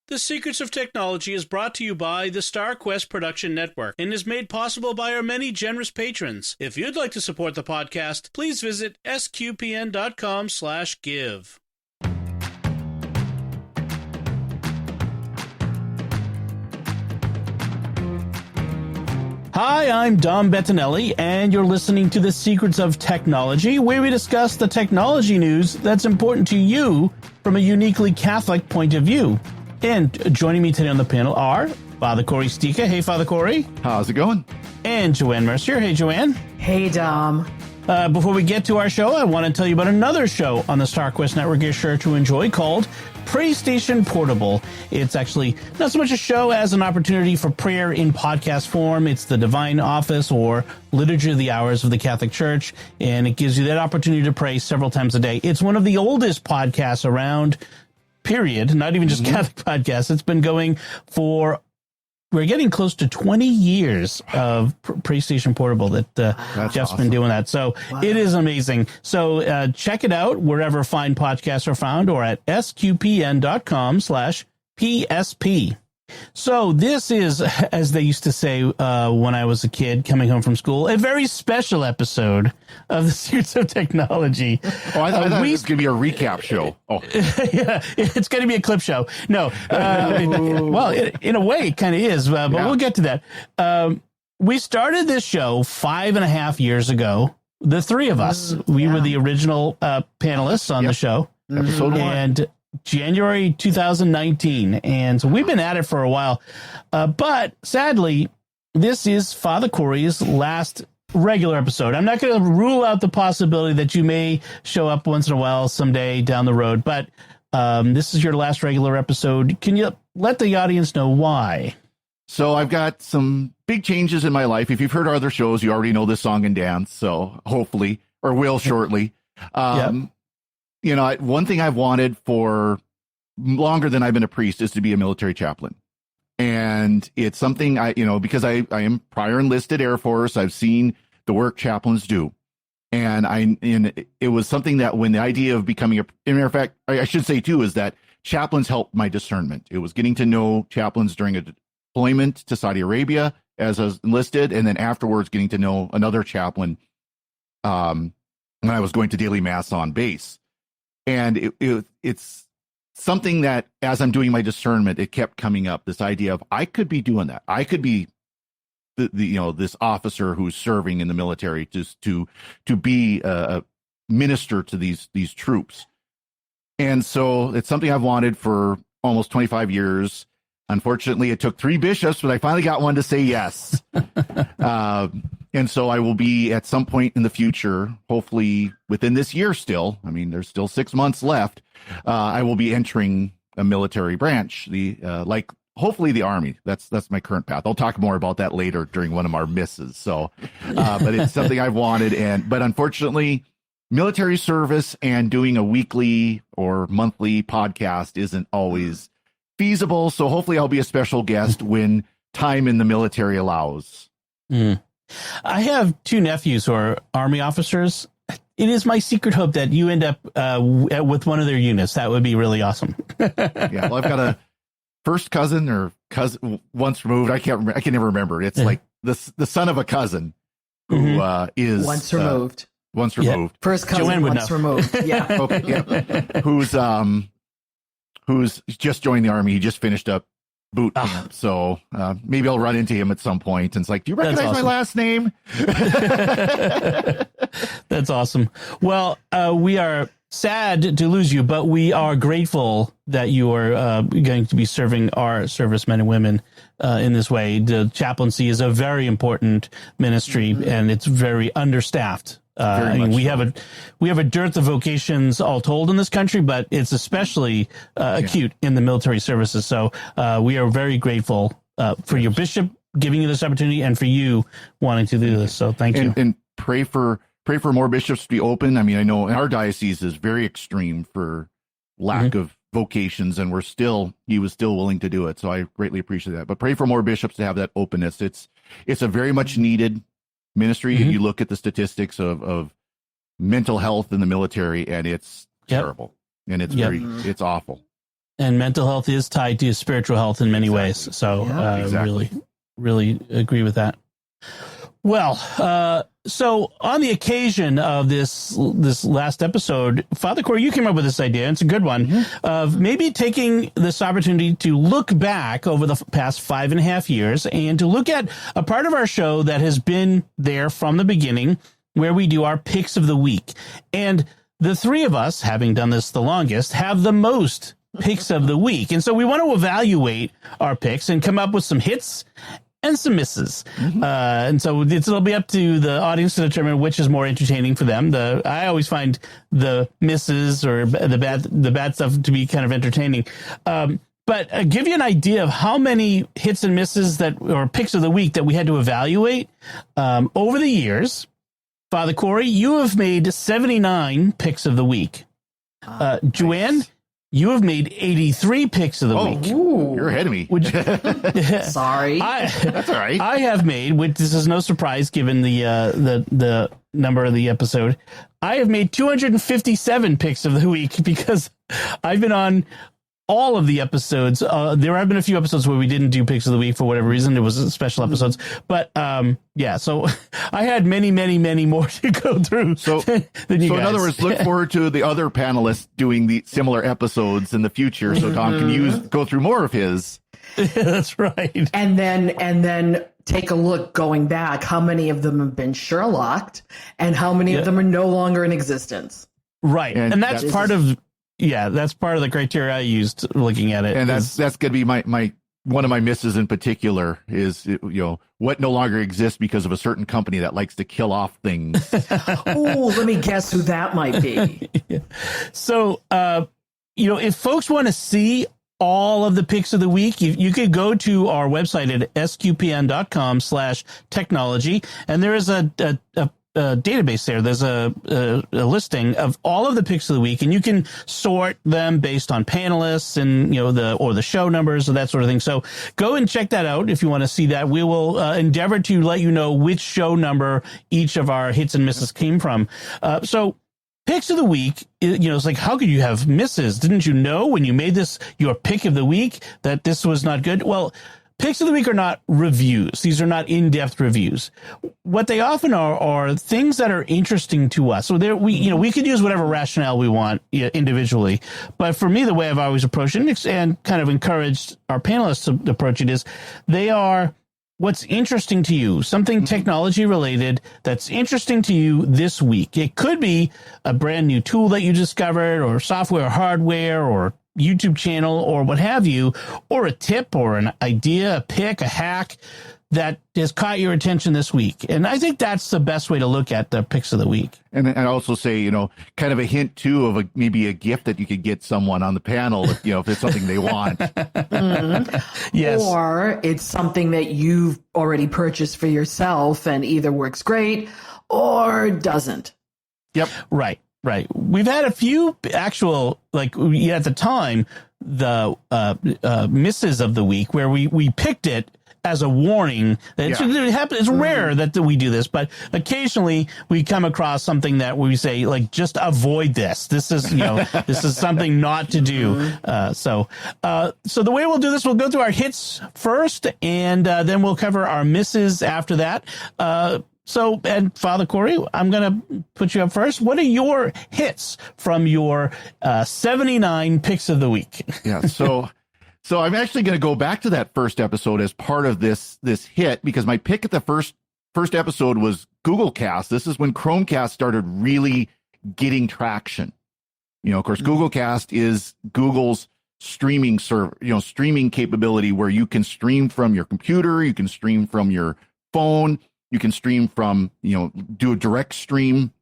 The Secrets of Technology is brought to you by the StarQuest Production Network and is made possible by our many generous patrons. If you'd like to support the podcast, please visit sqpn.com/give. Hi, I'm Dom Bettinelli, and you're listening to The Secrets of Technology, where we discuss the technology news that's important to you from a uniquely Catholic point of view. And joining me today on the panel are Father Cory Sticha. Hey, Father Cory. How's it going? And Joanne Mercier. Hey, Joanne. Hey, Dom. Before we get to our show, I want to tell you about another show on the StarQuest Network you're sure to enjoy called PrayStation Portable. It's actually not so much a show as an opportunity for prayer in podcast form. It's the Divine Office or Liturgy of the Hours of the Catholic Church, and it gives you that opportunity to pray several times a day. It's one of the oldest podcasts around, period, not even just Catholic podcasts. It's been going for, we're getting close to 20 years of PrayStation Portable that Jeff's been doing that. So It is amazing. So check it out wherever fine podcasts are found or at sqpn.com/PSP. So this is, as they used to say when I was a kid coming home from school, a very special episode of The Secrets of Technology. Oh, I thought it was going to be a recap show. Oh, yeah, it's going to be a clip show. No, well, in a way, it kind of is, but we'll get to that. We started this show 5.5 years ago. The three of us, we were the original panelists on the show. Episode 1. And January 2019, and so we've been at it for a while, but sadly this is Father Cory's last regular episode. I'm not going to rule out the possibility that you may show up once in a while someday down the road, but this is your last regular episode. Can you let the audience know why? So I've got some big changes in my life. If you've heard our other shows, you already know this song and dance, so hopefully, or will shortly. You know, one thing I've wanted for longer than I've been a priest is to be a military chaplain. And it's something because I am prior enlisted Air Force, I've seen the work chaplains do. And it was something that when the idea of becoming matter of fact, I should say too, is that chaplains helped my discernment. It was getting to know chaplains during a deployment to Saudi Arabia as I was enlisted. And then afterwards getting to know another chaplain when I was going to daily mass on base. And it's something that, as I'm doing my discernment, it kept coming up. This idea of I could be doing that. I could be this officer who's serving in the military, just to be a minister to these troops. And so it's something I've wanted for almost 25 years. Unfortunately, it took 3 bishops, but I finally got one to say yes. And so I will be at some point in the future, hopefully within this year still. I mean, there's still 6 months left. I will be entering a military branch, hopefully the Army. That's my current path. I'll talk more about that later during one of our misses. So, but it's something I've wanted. But unfortunately, military service and doing a weekly or monthly podcast isn't always feasible. So hopefully I'll be a special guest when time in the military allows. I have 2 nephews who are Army officers. It is my secret hope that you end up with one of their units. That would be really awesome. Yeah, well, I've got a first cousin or cousin once removed. I can never remember. It's like the son of a cousin who is once removed. Once removed. Yeah. First cousin Joanne once removed. Yeah. Okay. Yeah. Who's just joined the Army. He just finished up boot camp. So maybe I'll run into him at some point. And it's like, do you recognize my last name? That's awesome. Well, we are sad to lose you, but we are grateful that you are going to be serving our servicemen and women in this way. The chaplaincy is a very important ministry, and it's very understaffed. We have a dearth of vocations all told in this country, but it's especially acute in the military services. So we are very grateful for your bishop giving you this opportunity and for you wanting to do this. So thank you. And pray for more bishops to be open. I mean, I know our diocese is very extreme for lack of vocations, and he was still willing to do it. So I greatly appreciate that. But pray for more bishops to have that openness. It's a very much needed ministry. You look at the statistics of mental health in the military, and it's terrible, and it's it's awful. And mental health is tied to spiritual health in many ways. So exactly. really agree with that. Well, so on the occasion of this last episode, Father Cory, you came up with this idea, and it's a good one, of maybe taking this opportunity to look back over the past 5.5 years and to look at a part of our show that has been there from the beginning, where we do our picks of the week. And the three of us, having done this the longest, have the most picks of the week. And so we want to evaluate our picks and come up with some hits and some misses. And so it'll be up to the audience to determine which is more entertaining for them. I always find the misses or the bad stuff to be kind of entertaining. But give you an idea of how many hits and misses or picks of the week that we had to evaluate over the years. Father Cory, you have made 79 picks of the week. Joanne, you have made 83 picks of the week. Ooh. You're ahead of me. Sorry. That's all right. I have made, which this is no surprise given the number of the episode, I have made 257 picks of the week because I've been on all of the episodes. There have been a few episodes where we didn't do picks of the week for whatever reason. It was special episodes. But so I had many, many, many more to go through than you guys. In other words, look forward to the other panelists doing the similar episodes in the future. So Tom can go through more of his. That's right. And then take a look going back, how many of them have been Sherlocked and how many of them are no longer in existence. Right. And that's part of the criteria I used looking at it. And that's going to be my one of my misses in particular is, what no longer exists because of a certain company that likes to kill off things. Oh, let me guess who that might be. So, if folks want to see all of the picks of the week, you could go to our website at sqpn.com/technology, and there is a database there. There's a listing of all of the picks of the week, and you can sort them based on panelists and the show numbers or that sort of thing. So go and check that out if you want to see that. We will endeavor to let you know which show number each of our hits and misses came from. So picks of the week, it's like, how could you have misses? Didn't you know when you made this your pick of the week that this was not good? Well, picks of the week are not reviews. These are not in-depth reviews. What they often are things that are interesting to us. So we could use whatever rationale we want individually. But for me, the way I've always approached it and kind of encouraged our panelists to approach it is they are what's interesting to you, something technology related that's interesting to you this week. It could be a brand new tool that you discovered or software or hardware or YouTube channel or what have you, or a tip or an idea, a pick, a hack that has caught your attention this week. And I think that's the best way to look at the picks of the week. And I also say, kind of a hint too of maybe a gift that you could get someone on the panel if it's something they want. Yes. Or it's something that you've already purchased for yourself and either works great or doesn't. Yep. Right. We've had a few actual, at the time, the misses of the week where we picked it as a warning. It's rare that we do this, but occasionally we come across something that we say, just avoid this. This is, this is something not to do. So the way we'll do this, we'll go through our hits first, and then we'll cover our misses after that. And Father Cory, I'm going to put you up first. What are your hits from your 79 picks of the week? Yeah. So I'm actually going to go back to that first episode as part of this hit, because my pick at the first episode was Google Cast. This is when Chromecast started really getting traction. Of course, Google Cast is Google's streaming server, streaming capability where you can stream from your computer, you can stream from your phone. You can stream from, do a direct stream.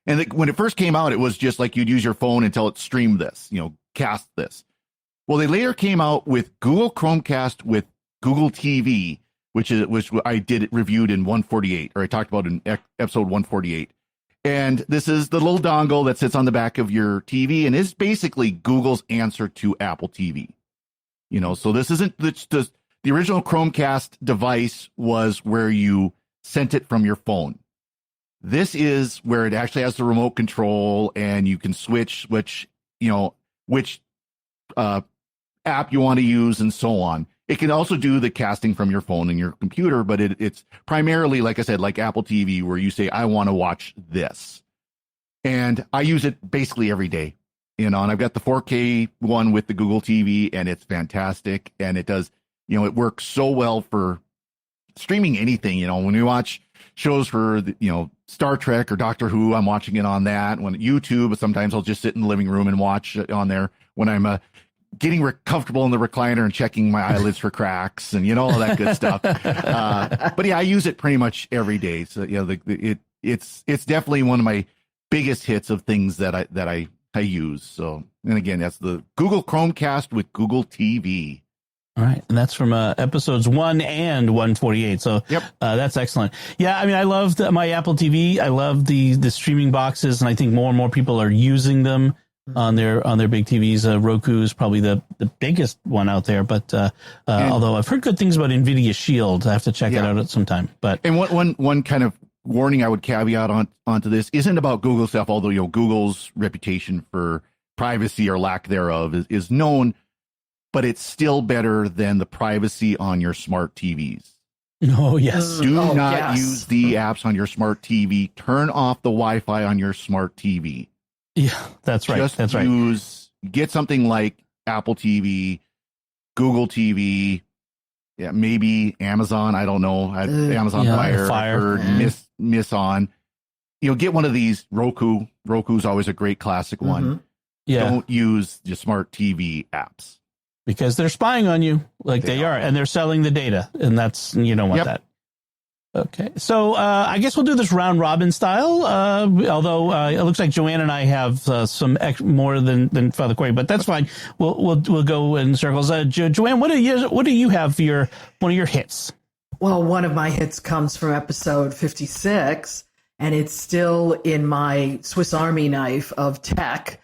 And when it first came out, it was just like you'd use your phone until it streamed this, cast this. Well, they later came out with Google Chromecast with Google TV, which I reviewed in 148, or I talked about in episode 148. And this is the little dongle that sits on the back of your TV and is basically Google's answer to Apple TV. So this isn't the original Chromecast device was where you sent it from your phone. This is where it actually has the remote control and you can switch which app you want to use and so on. It can also do the casting from your phone and your computer, but it's primarily, like I said, like Apple TV, where you say, I want to watch this. And I use it basically every day, and I've got the 4K one with the Google TV, and it's fantastic. And it does, it works so well for streaming anything. When we watch shows for, Star Trek or Doctor Who, I'm watching it on that. When YouTube, sometimes I'll just sit in the living room and watch it on there when I'm getting comfortable in the recliner and checking my eyelids for cracks and, all that good stuff. But yeah, I use it pretty much every day. So, it's definitely one of my biggest hits of things that I use. So, and again, that's the Google Chromecast with Google TV. All right. And that's from episodes 1 and 148. So yep. That's excellent. Yeah. I mean, I love my Apple TV. I love the streaming boxes, and I think more and more people are using them on their big TVs. Roku is probably the biggest one out there. But although I've heard good things about NVIDIA Shield, I have to check it out at some time. But and one kind of warning I would caveat onto this isn't about Google stuff, although Google's reputation for privacy or lack thereof is known, but it's still better than the privacy on your smart TVs. Oh, yes. Do not use the apps on your smart TV. Turn off the Wi-Fi on your smart TV. Yeah, that's right. That's right. Get something like Apple TV, Google TV, maybe Amazon. I don't know. Amazon Fire. I've heard miss on. Get one of these. Roku. Roku's always a great classic one. Yeah. Don't use the smart TV apps. Because they're spying on you like they are, and they're selling the data, and that's, you don't want that. Okay. So I guess we'll do this round robin style, although it looks like Joanne and I have some more than Father Cory, but that's fine. We'll go in circles. Joanne, what do you have for one of your hits? Well, one of my hits comes from episode 56, and it's still in my Swiss Army knife of tech,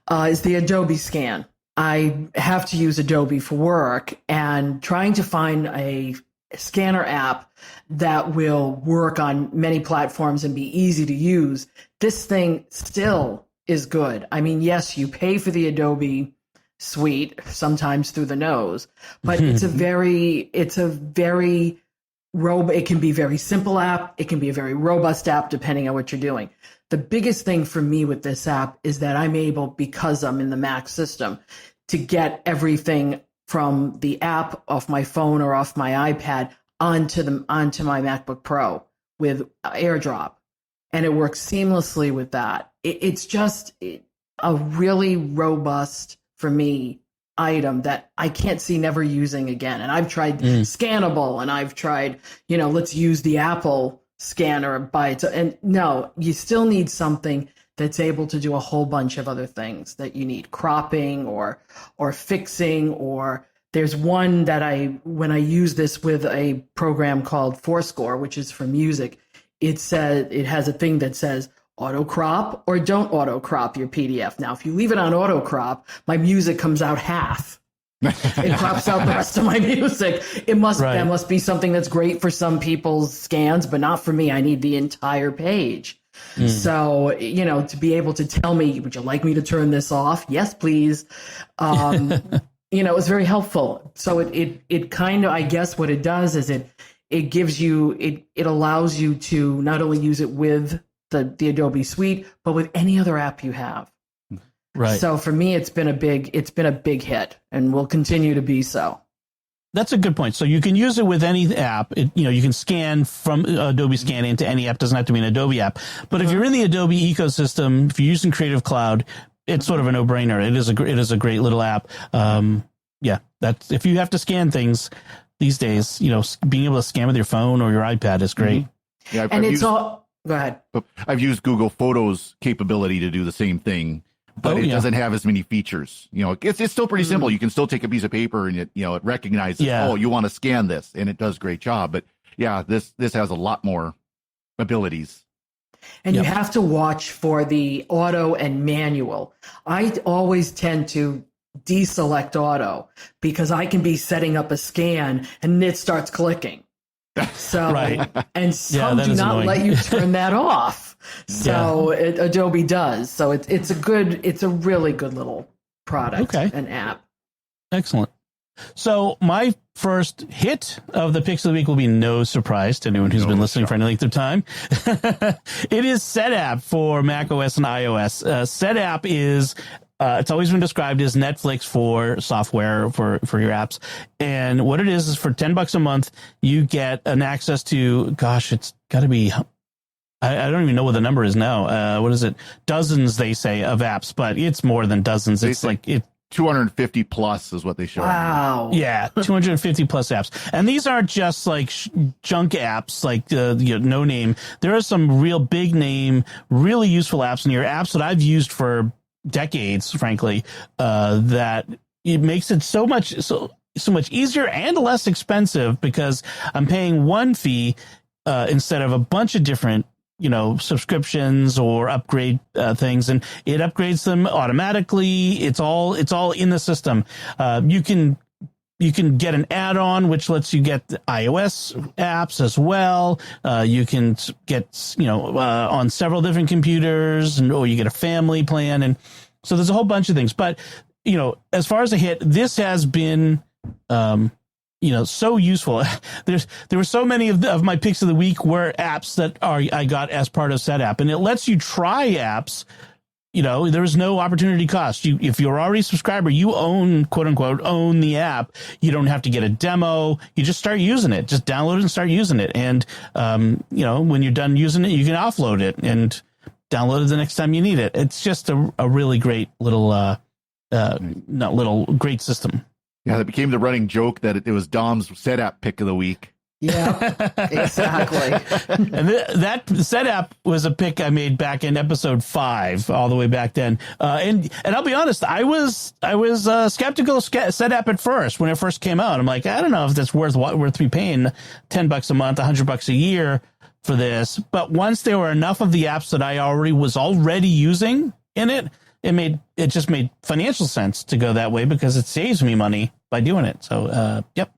is the Adobe Scan. I have to use Adobe for work, and trying to find a scanner app that will work on many platforms and be easy to use. This thing still is good. I mean, yes, you pay for the Adobe suite, sometimes through the nose, but it can be a very simple app. It can be a very robust app, depending on what you're doing. The biggest thing for me with this app is that I'm able, because I'm in the Mac system, to get everything from the app off my phone or off my iPad onto my MacBook Pro with AirDrop. And it works seamlessly with that. It's just a really robust, for me, item that I can't see never using again. And I've tried Scannable, and I've tried, let's use the Apple scanner by it. And no, you still need something that's able to do a whole bunch of other things that you need, cropping or fixing, or there's one that when I use this with a program called Fourscore, which is for music, it has a thing that says auto crop or don't auto crop your PDF. Now, if you leave it on auto crop, my music comes out half. It crops out the rest of my music. That must be something that's great for some people's scans, but not for me. I need the entire page. So, to be able to tell me, would you like me to turn this off? Yes, please. It was very helpful. So it kind of, I guess what it does is it gives you, it allows you to not only use it with the Adobe suite, but with any other app you have. Right. So for me, it's been a big hit, and will continue to be so. That's a good point. So you can use it with any app. You can scan from Adobe Scan into any app. Doesn't have to be an Adobe app. But if you're in the Adobe ecosystem, if you're using Creative Cloud, it's sort of a no-brainer. It is a great little app. That's if you have to scan things these days, being able to scan with your phone or your iPad is great. Yeah, Go ahead. I've used Google Photos capability to do the same thing. But it doesn't have as many features. It's still pretty simple. You can still take a piece of paper and it recognizes, you want to scan this, and it does a great job. But yeah, this has a lot more abilities. And you have to watch for the auto and manual. I always tend to deselect auto because I can be setting up a scan and it starts clicking. So, and some do not annoying. Let you turn that off. So Adobe does. So it's a really good little product, an app. Excellent. So my first hit of the picks of the week will be no surprise to anyone who's been listening for any length of time. It is SetApp for Mac OS and iOS. SetApp is it's always been described as Netflix for software for your apps. And what it is for $10 a month, you get an access to, gosh, it's got to be, I don't even know what the number is now. What is it? Dozens, they say, of apps, but it's more than dozens. It's like 250 plus is what they show. Wow. Yeah, 250 plus apps. And these aren't just like junk apps, like no name. There are some real big name, really useful apps in here, apps that I've used for decades, frankly, that it makes it so much easier and less expensive because I'm paying one fee instead of a bunch of different subscriptions or upgrade things, and it upgrades them automatically. It's all in the system. You can get an add-on which lets you get the iOS apps as well. You can get on several different computers, or you get a family plan, and so there's a whole bunch of things. But as far as a hit, this has been so useful. There were so many of my picks of the week were apps that I got as part of SetApp, and it lets you try apps. There's no opportunity cost. If you're already a subscriber, you own, quote unquote, own the app. You don't have to get a demo. You just start using it. Just download it and start using it. And when you're done using it, you can offload it and download it the next time you need it. It's just a really great little great system. Yeah, that became the running joke that it was Dom's SetApp pick of the week. Yeah, exactly. And that SetApp was a pick I made back in episode 5, all the way back then. And I'll be honest, I was skeptical of SetApp at first when it first came out. I'm like, I don't know if that's worth me paying $10 a month, $100 a year for this. But once there were enough of the apps that I was already using in it, it just made financial sense to go that way because it saves me money by doing it. So, yep.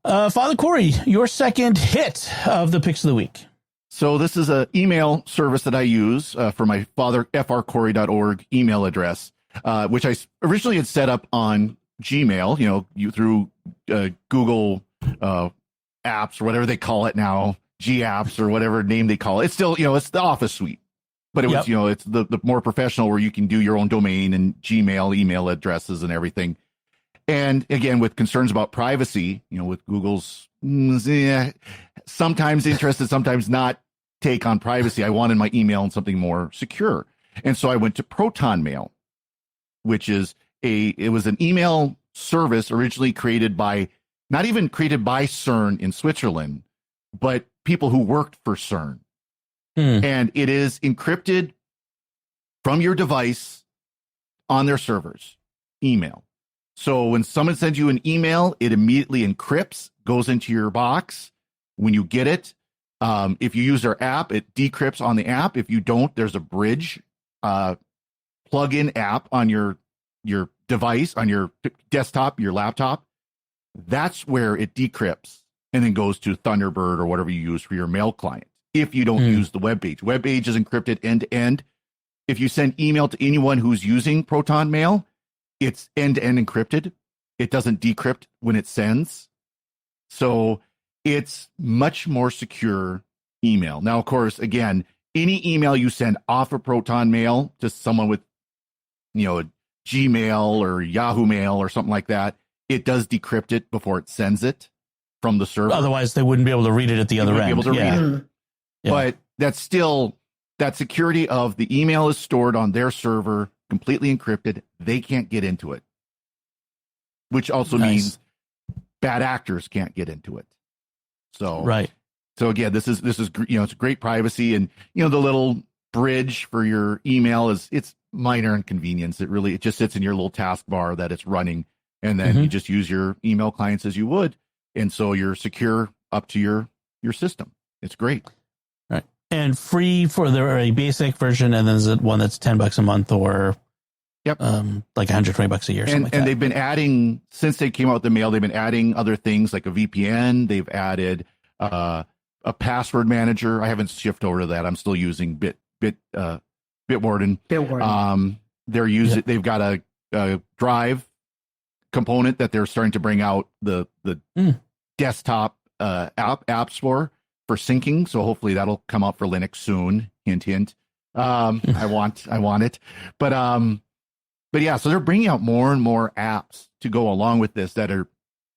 Father Cory, your second hit of the picks of the week. So this is an email service that I use for my frcory.org email address, which I originally had set up on Gmail, through Google apps or whatever they call it now, G apps or whatever name they call it. It's still, it's the Office suite. But it was, it's the more professional where you can do your own domain and Gmail, email addresses and everything. And again, with concerns about privacy, with Google's sometimes interested, sometimes not take on privacy, I wanted my email and something more secure. And so I went to Proton Mail, which is it was an email service originally not even created by CERN in Switzerland, but people who worked for CERN. And it is encrypted from your device on their servers, email. So when someone sends you an email, it immediately encrypts, goes into your box. When you get it, if you use their app, it decrypts on the app. If you don't, there's a bridge plug-in app on your device, on your desktop, your laptop. That's where it decrypts and then goes to Thunderbird or whatever you use for your mail client. If you don't use the web page. Web page is encrypted end to end. If you send email to anyone who's using Proton Mail, it's end to end encrypted. It doesn't decrypt when it sends. So it's much more secure email. Now, of course, again, any email you send off of Proton Mail to someone with, Gmail or Yahoo Mail or something like that, it does decrypt it before it sends it from the server. Otherwise, they wouldn't be able to read it at the other end. Able to read it. Yeah. But that's still, that security of the email is stored on their server, completely encrypted. They can't get into it, which also means bad actors can't get into it. So, right. So again, this is, it's great privacy, and, the little bridge for your email it's minor inconvenience. It just sits in your little taskbar that it's running, and then you just use your email clients as you would. And so you're secure up to your system. It's great. Right. And free for a basic version, and then there's one that's $10 a month or like $120 a year. And they've been adding, since they came out with the mail, they've been adding other things like a VPN. They've added a password manager. I haven't shifted over to that. I'm still using Bitwarden. Bitwarden. They're using. They've got a drive component that they're starting to bring out the desktop app store for syncing. So hopefully that'll come out for Linux soon. Hint, hint. I want it. But yeah, so they're bringing out more and more apps to go along with this that are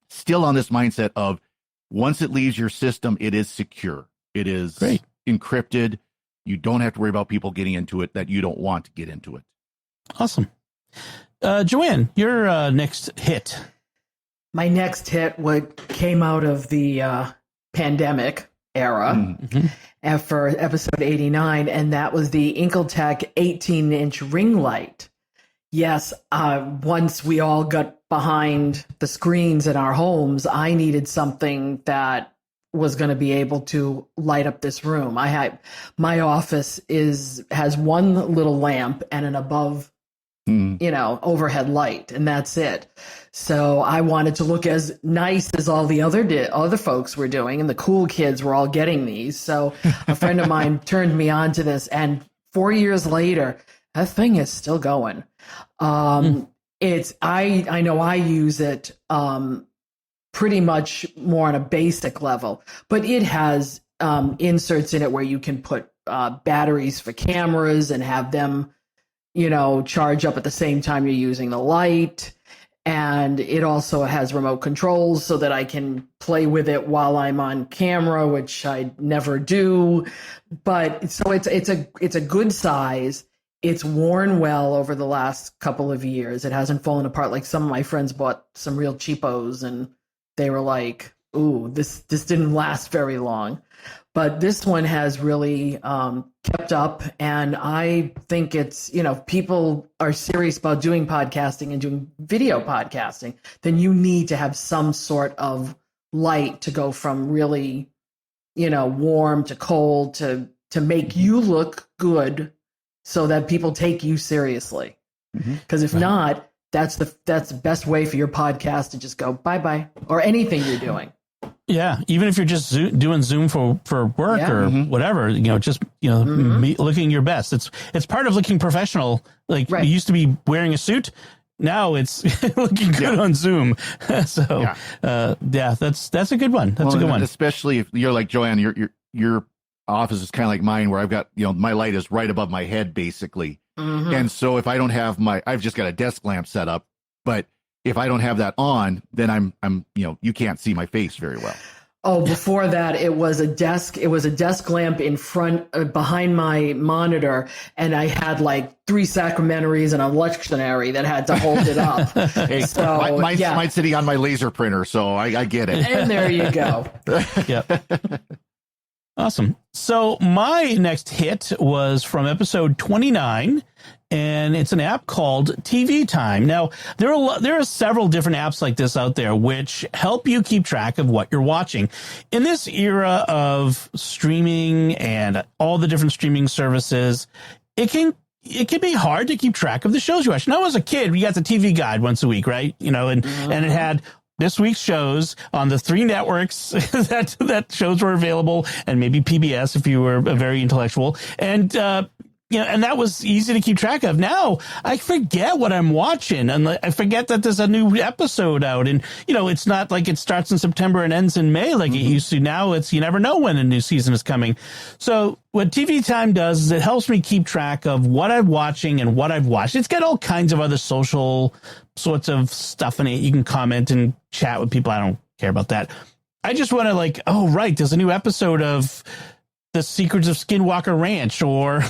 still on this mindset of once it leaves your system, it is secure. It is encrypted. You don't have to worry about people getting into it that you don't want to get into it. Awesome. Joanne, your next hit. My next hit came out of the pandemic era for episode 89, and that was the Inkletech 18-inch ring light. Yes, once we all got behind the screens in our homes, I needed something that was going to be able to light up this room. My office has one little lamp and an above overhead light, and that's it. So I wanted to look as nice as all the other folks were doing, and the cool kids were all getting these. So a friend of mine turned me on to this, and 4 years later, that thing is still going. I know I use it pretty much more on a basic level, but it has inserts in it where you can put batteries for cameras and have them charge up at the same time you're using the light. And it also has remote controls so that I can play with it while I'm on camera, which I never do. But so it's a good size. It's worn well over the last couple of years. It hasn't fallen apart. Like some of my friends bought some real cheapos and they were like, ooh, this didn't last very long. But this one has really kept up, and I think it's, if people are serious about doing podcasting and doing video podcasting, then you need to have some sort of light to go from really, warm to cold to make you look good so that people take you seriously. Because if not, that's the best way for your podcast to just go bye-bye, or anything you're doing. Yeah, even if you're just doing Zoom for work or whatever, looking your best. It's part of looking professional. Like you used to be wearing a suit. Now it's looking good on Zoom. That's a good one. That's a good one. Especially if you're like Joanne, your office is kind of like mine, where I've got, my light is right above my head, basically. And so if I don't have I've just got a desk lamp set up, but if I don't have that on, then I'm you can't see my face very well. Oh, before that, it was a desk lamp in front, behind my monitor, and I had like 3 sacramentaries and a lectionary that had to hold it up. Hey, so mine's sitting on my laser printer, so I get it. And there you go. Yep. Awesome. So my next hit was from episode 29. And it's an app called TV Time. Now, there are several different apps like this out there which help you keep track of what you're watching. In this era of streaming and all the different streaming services, it can be hard to keep track of the shows you watch. Now, as a kid, we got the TV Guide once a week, right? And it had this week's shows on the 3 networks that shows were available, and maybe PBS if you were very intellectual. And and that was easy to keep track of. Now I forget what I'm watching, and I forget that there's a new episode out. And, it's not like it starts in September and ends in May like it used to. Now you never know when a new season is coming. So what TV Time does is it helps me keep track of what I'm watching and what I've watched. It's got all kinds of other social sorts of stuff in it. You can comment and chat with people. I don't care about that. I just want to there's a new episode of The Secrets of Skinwalker Ranch, or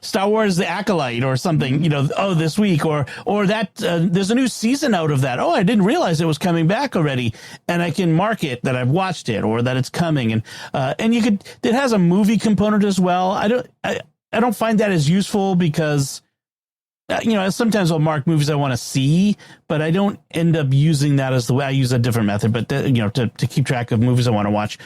Star Wars The Acolyte, or something, this week, or that there's a new season out of that. Oh, I didn't realize it was coming back already. And I can mark it that I've watched it or that it's coming. And it has a movie component as well. I don't find that as useful because, sometimes I'll mark movies I want to see, but I don't end up using that as the way I use a different method, but to keep track of movies I want to watch.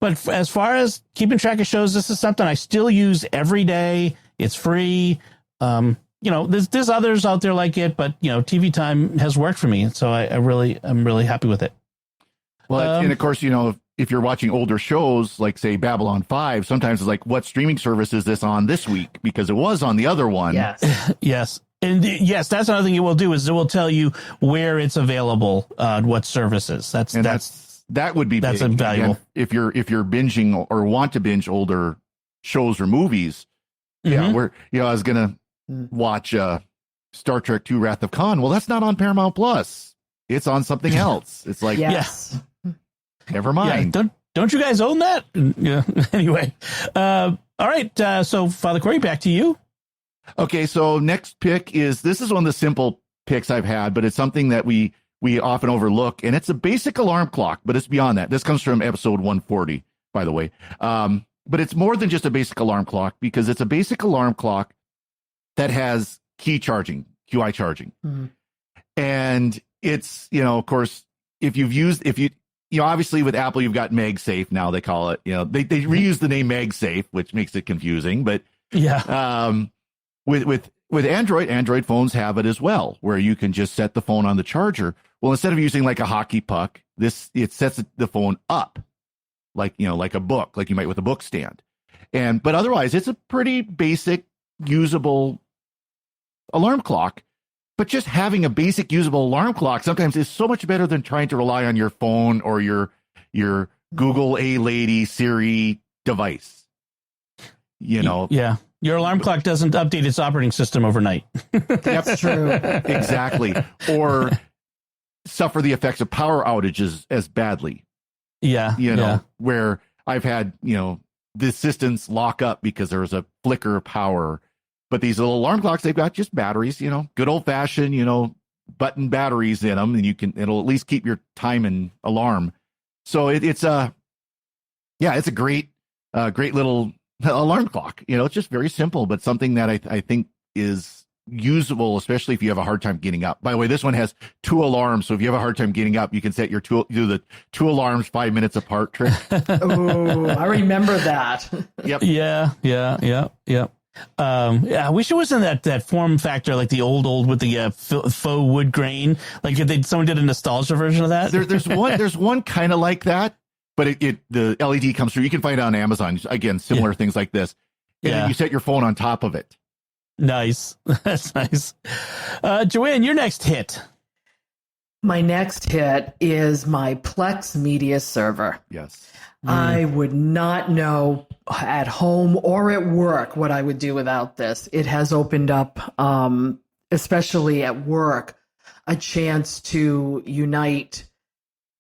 But as far as keeping track of shows, this is something I still use every day. It's free. There's others out there like it, but TV Time has worked for me, so I'm really happy with it. Well, and of course, if you're watching older shows like, say, Babylon 5, sometimes it's like, what streaming service is this on this week? Because it was on the other one. Yes. Yes. And yes, that's another thing it will do is it will tell you where it's available, what services. That would be that's big. invaluable. Again, if you're binging or want to binge older shows or movies. Yeah, where I was gonna watch Star Trek II: Wrath of Khan. Well, that's not on Paramount Plus. It's on something else. It's like, yes. Never mind. Yeah, don't you guys own that? Yeah. Anyway, all right. So, Father Cory, back to you. Okay, so next pick this is one of the simple picks I've had, but it's something that we often overlook, and it's a basic alarm clock, but it's beyond that. This comes from episode 140, by the way. But it's more than just a basic alarm clock, because it's a basic alarm clock that has QI charging. And it's, of course, obviously with Apple, you've got MagSafe now, they call it, they reuse the name MagSafe, which makes it confusing, but with Android phones have it as well, where you can just set the phone on the charger. Well, instead of using like a hockey puck, it sets the phone up like a book, like you might with a book stand. But otherwise, it's a pretty basic, usable alarm clock. But just having a basic, usable alarm clock sometimes is so much better than trying to rely on your phone or your Google Lady Siri device. Yeah. Your alarm clock doesn't update its operating system overnight. That's true. Exactly. Or suffer the effects of power outages as badly. Yeah. Where I've had, the assistants lock up because there was a flicker of power. But these little alarm clocks, they've got just batteries, good old fashioned, button batteries in them, and it'll at least keep your time and alarm. So it's a great little alarm clock. It's just very simple, but something that I think is usable, especially if you have a hard time getting up. By the way, this one has 2 alarms, so if you have a hard time getting up, you can set do the 2 alarms 5 minutes apart trick. Oh, I remember that. Yep. Yeah. I wish it was in that form factor, like the old with the faux wood grain. Like if someone did a nostalgia version of that. There's one kind of like that, but the LED comes through. You can find it on Amazon. Again, similar things like this. And then you set your phone on top of it. Nice. That's nice. Joanne, your next hit. My next hit is my Plex media server. Yes. I would not know at home or at work what I would do without this. It has opened up, especially at work, a chance to unite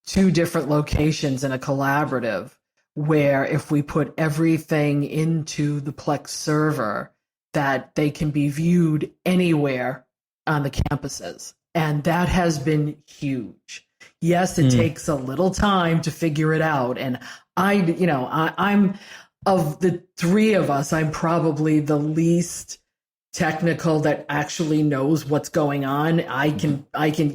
2 different locations in a collaborative, where if we put everything into the Plex server, that they can be viewed anywhere on the campuses. And that has been huge. Yes, it takes a little time to figure it out. And I'm of the 3 of us, I'm probably the least technical that actually knows what's going on. I can,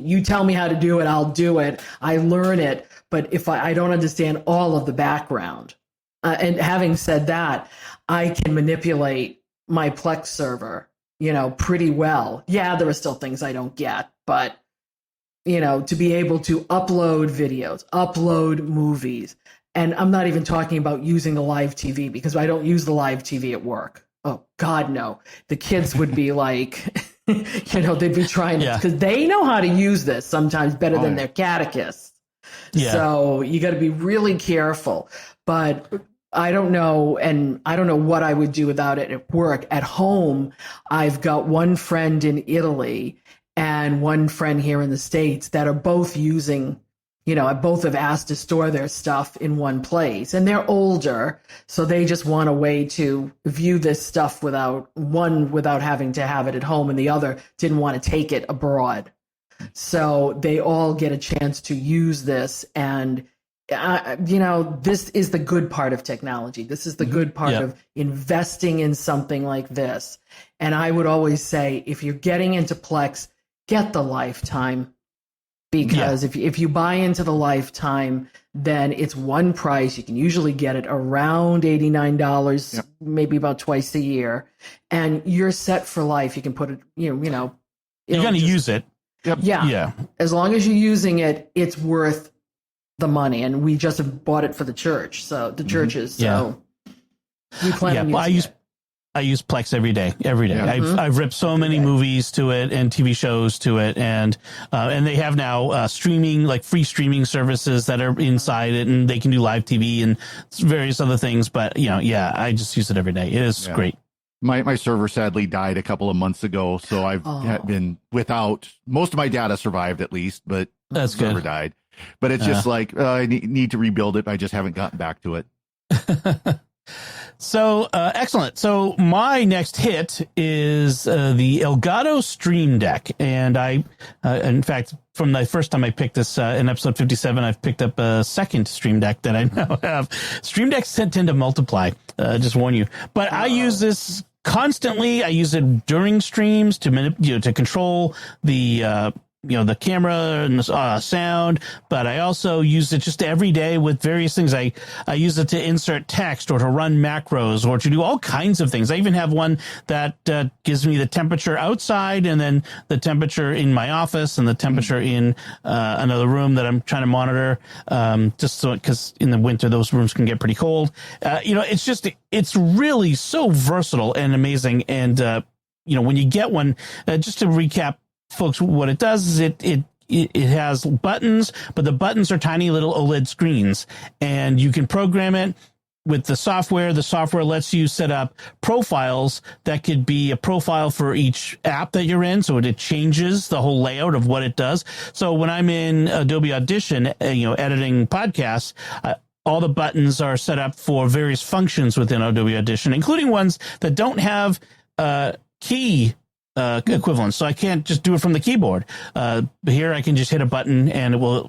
you tell me how to do it, I'll do it. I learn it. But if I don't understand all of the background, and having said that, I can manipulate my Plex server, pretty well. Yeah, there are still things I don't get, but to be able to upload videos, upload movies, and I'm not even talking about using the live TV, because I don't use the live TV at work. Oh God, no. The kids would be like, they'd be trying to, because they know how to use this sometimes better than their catechists. Yeah. So you got to be really careful. But I don't know, and I don't know what I would do without it at work. At home, I've got one friend in Italy and one friend here in the States that are both using, both have asked to store their stuff in one place. And they're older, so they just want a way to view this stuff without having to have it at home, and the other didn't want to take it abroad. So they all get a chance to use this, and this is the good part of technology. This is the good part of investing in something like this. And I would always say, if you're getting into Plex, get the lifetime, because if you buy into the lifetime, then it's one price. You can usually get it around $89, maybe about twice a year, and you're set for life. You can put it, you're going to use it. Yep. Yeah. As long as you're using it, it's worth the money. And we just bought it for the church. So the churches. So we plan on using it. I use Plex every day. Yeah. I've ripped so many movies to it and TV shows to it, and they have now streaming, like free streaming services that are inside it, and they can do live TV and various other things. But I just use it every day. It is great. My server sadly died a couple of months ago, so I've been without. Most of my data survived at least, but that's the server died. But it's just like I need to rebuild it. I just haven't gotten back to it. So excellent. So my next hit is the Elgato Stream Deck, and in fact, from the first time I picked this in episode 57, I've picked up a second Stream Deck that I now have. Stream Decks tend to multiply. Just warn you. But I use this constantly. I use it during streams to control the the camera and sound, but I also use it just every day with various things. I use it to insert text or to run macros or to do all kinds of things. I even have one that gives me the temperature outside and then the temperature in my office and the temperature in another room that I'm trying to monitor. Just so, because in the winter those rooms can get pretty cold. It's really so versatile and amazing. And when you get one, just to recap, folks, what it does is it has buttons, but the buttons are tiny little OLED screens, and you can program it with the software. The software lets you set up profiles that could be a profile for each app that you're in, so it changes the whole layout of what it does. So when I'm in Adobe Audition, editing podcasts, all the buttons are set up for various functions within Adobe Audition, including ones that don't have key equivalent, so I can't just do it from the keyboard. Here I can just hit a button and it will,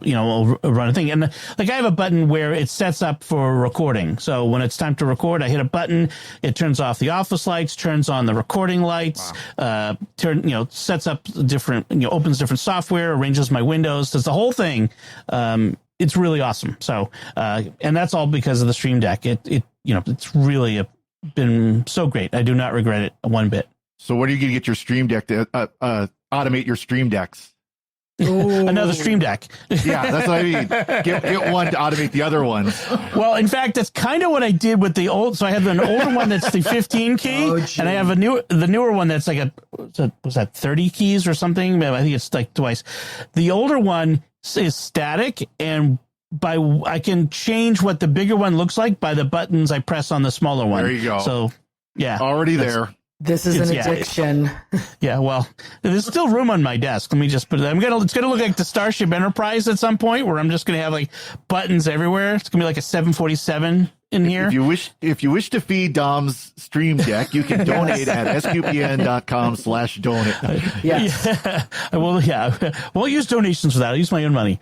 run a thing. And like I have a button where it sets up for recording. So when it's time to record, I hit a button, it turns off the office lights, turns on the recording lights, sets up different, opens different software, arranges my windows, does the whole thing. It's really awesome. So, and that's all because of the Stream Deck. It's really been so great. I do not regret it one bit. So what are you going to get your Stream Deck to automate your Stream Decks? Another Stream Deck. Yeah, that's what I mean. Get one to automate the other ones. Well, in fact, that's kind of what I did with the old. So I have an older one that's the 15 key, and I have the newer one that's like was that 30 keys or something? I think it's like twice. The older one is static, and I can change what the bigger one looks like by the buttons I press on the smaller one. There you go. So yeah, already there. This is an addiction. Well, there's still room on my desk. Let me just put it. It's gonna look like the Starship Enterprise at some point, where I'm just gonna have like buttons everywhere. It's gonna be like a 747 in here. If you wish to feed Dom's Stream Deck, you can donate at sqpn.com/donate. Yes. Yeah. I won't use donations for that. I'll use my own money.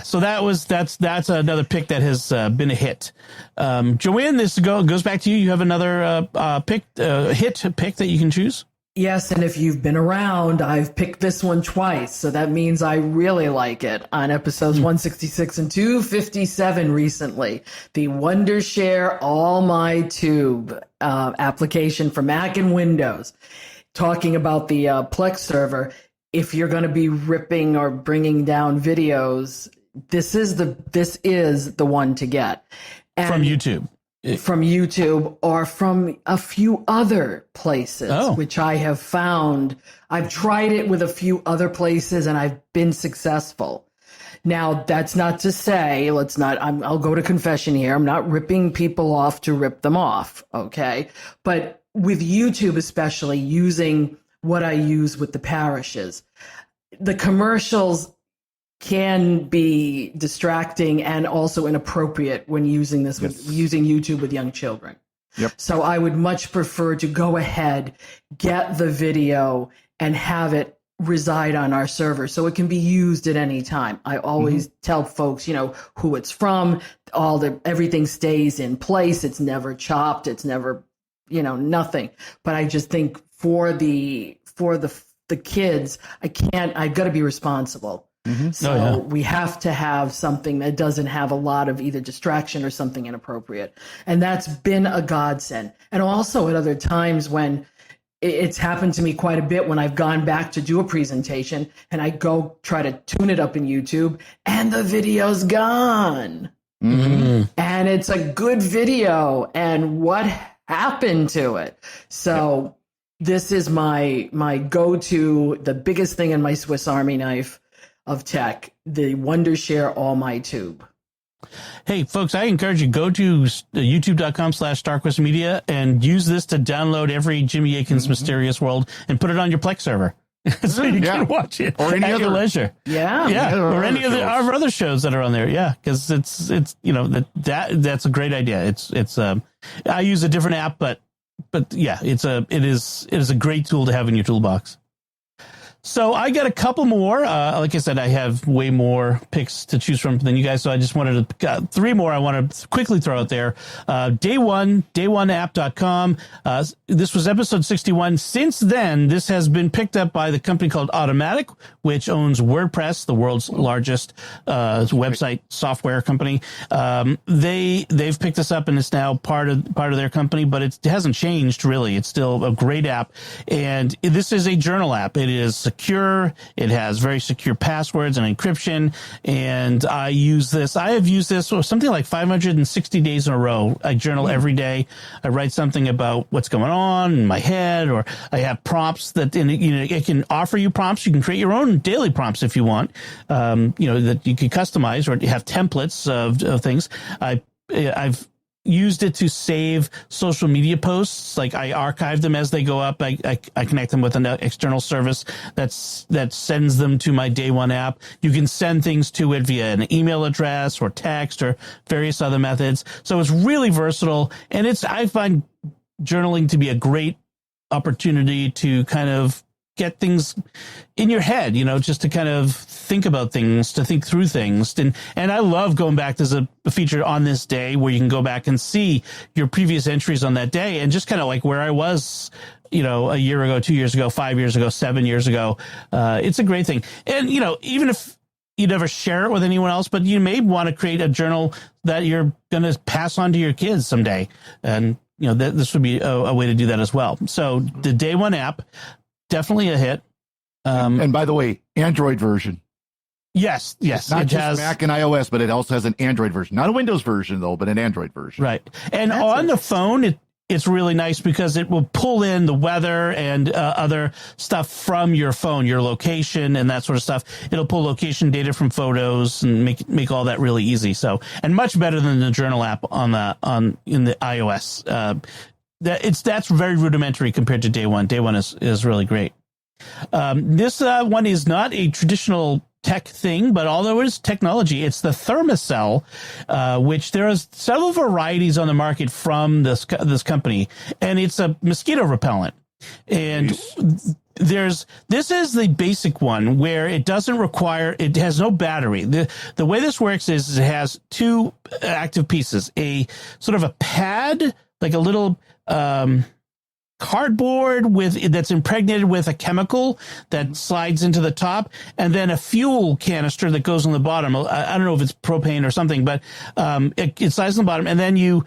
So that's another pick that has been a hit. Joanne, this goes back to you. You have another hit pick that you can choose. Yes, and if you've been around, I've picked this one twice, so that means I really like it. On episodes 166 and 257 recently, the Wondershare All My Tube application for Mac and Windows, talking about the Plex server. If you're going to be ripping or bringing down videos, this is the one to get. And from YouTube. From YouTube or from a few other places, which I have found. I've tried it with a few other places and I've been successful. Now, that's not to say, I'll go to confession here. I'm not ripping people off to rip them off, okay? But with YouTube, especially using what I use with the parishes, the commercials can be distracting and also inappropriate when using using YouTube with young children. Yep. So I would much prefer to go ahead, get the video, and have it reside on our server so it can be used at any time. I always tell folks, who it's from, everything stays in place. It's never chopped. It's never, nothing. But I just think for the kids, I've got to be responsible. So we have to have something that doesn't have a lot of either distraction or something inappropriate. And that's been a godsend. And also at other times when it's happened to me quite a bit when I've gone back to do a presentation and I go try to tune it up in YouTube and the video's gone. and it's a good video, and what happened to it. So this is my go-to, the biggest thing in my Swiss Army knife of tech, the Wondershare All My Tube. Hey, folks, I encourage you, go to youtube.com/StarQuest Media and use this to download every Jimmy Akin's Mysterious World and put it on your Plex server. So you can watch it or any at other your leisure. Yeah. Or any of our other shows that are on there. Yeah, because it's that's a great idea. It's I use a different app, but yeah, it is a great tool to have in your toolbox. So I got a couple more. Like I said, I have way more picks to choose from than you guys. So I just wanted to three more I want to quickly throw out there. Day1app.com. This was episode 61. Since then, this has been picked up by the company called Automatic, which owns WordPress, the world's largest website software company. They've picked this up, and it's now part of their company, but it hasn't changed really. It's still a great app, and this is a journal app. It is secure. It has very secure passwords and encryption. And I have used this for something like 560 days in a row. I journal every day. I write something about what's going on in my head, or I have prompts that, it can offer you prompts. You can create your own daily prompts if you want, that you can customize, or have templates of things. I've used it to save social media posts. Like, I archive them as they go up. I connect them with an external service that sends them to my Day One app. You can send things to it via an email address or text or various other methods. So it's really versatile, and I find journaling to be a great opportunity to kind of get things in your head, just to kind of think about things, to think through things. And I love going back. There's a feature on this day where you can go back and see your previous entries on that day and just kind of like where I was, a year ago, 2 years ago, 5 years ago, 7 years ago. It's a great thing. And, even if you never share it with anyone else, but you may want to create a journal that you're going to pass on to your kids someday. And, this would be a way to do that as well. So the Day One app, definitely a hit. And by the way, Android version. Yes. Not just Mac and iOS, but it also has an Android version. Not a Windows version, though, but an Android version. Right. And on the phone, it's really nice because it will pull in the weather and other stuff from your phone, your location and that sort of stuff. It'll pull location data from photos and make all that really easy. So, and much better than the Journal app in the iOS. That's very rudimentary compared to Day One. Day One is really great. This one is not a traditional tech thing, but although it is technology, it's the Thermacell, which there are several varieties on the market from this company, and it's a mosquito repellent. And this is the basic one where it has no battery. The way this works is it has two active pieces, a sort of a pad, like a little cardboard that's impregnated with a chemical that slides into the top, and then a fuel canister that goes on the bottom. I don't know if it's propane or something, but it slides on the bottom, and then you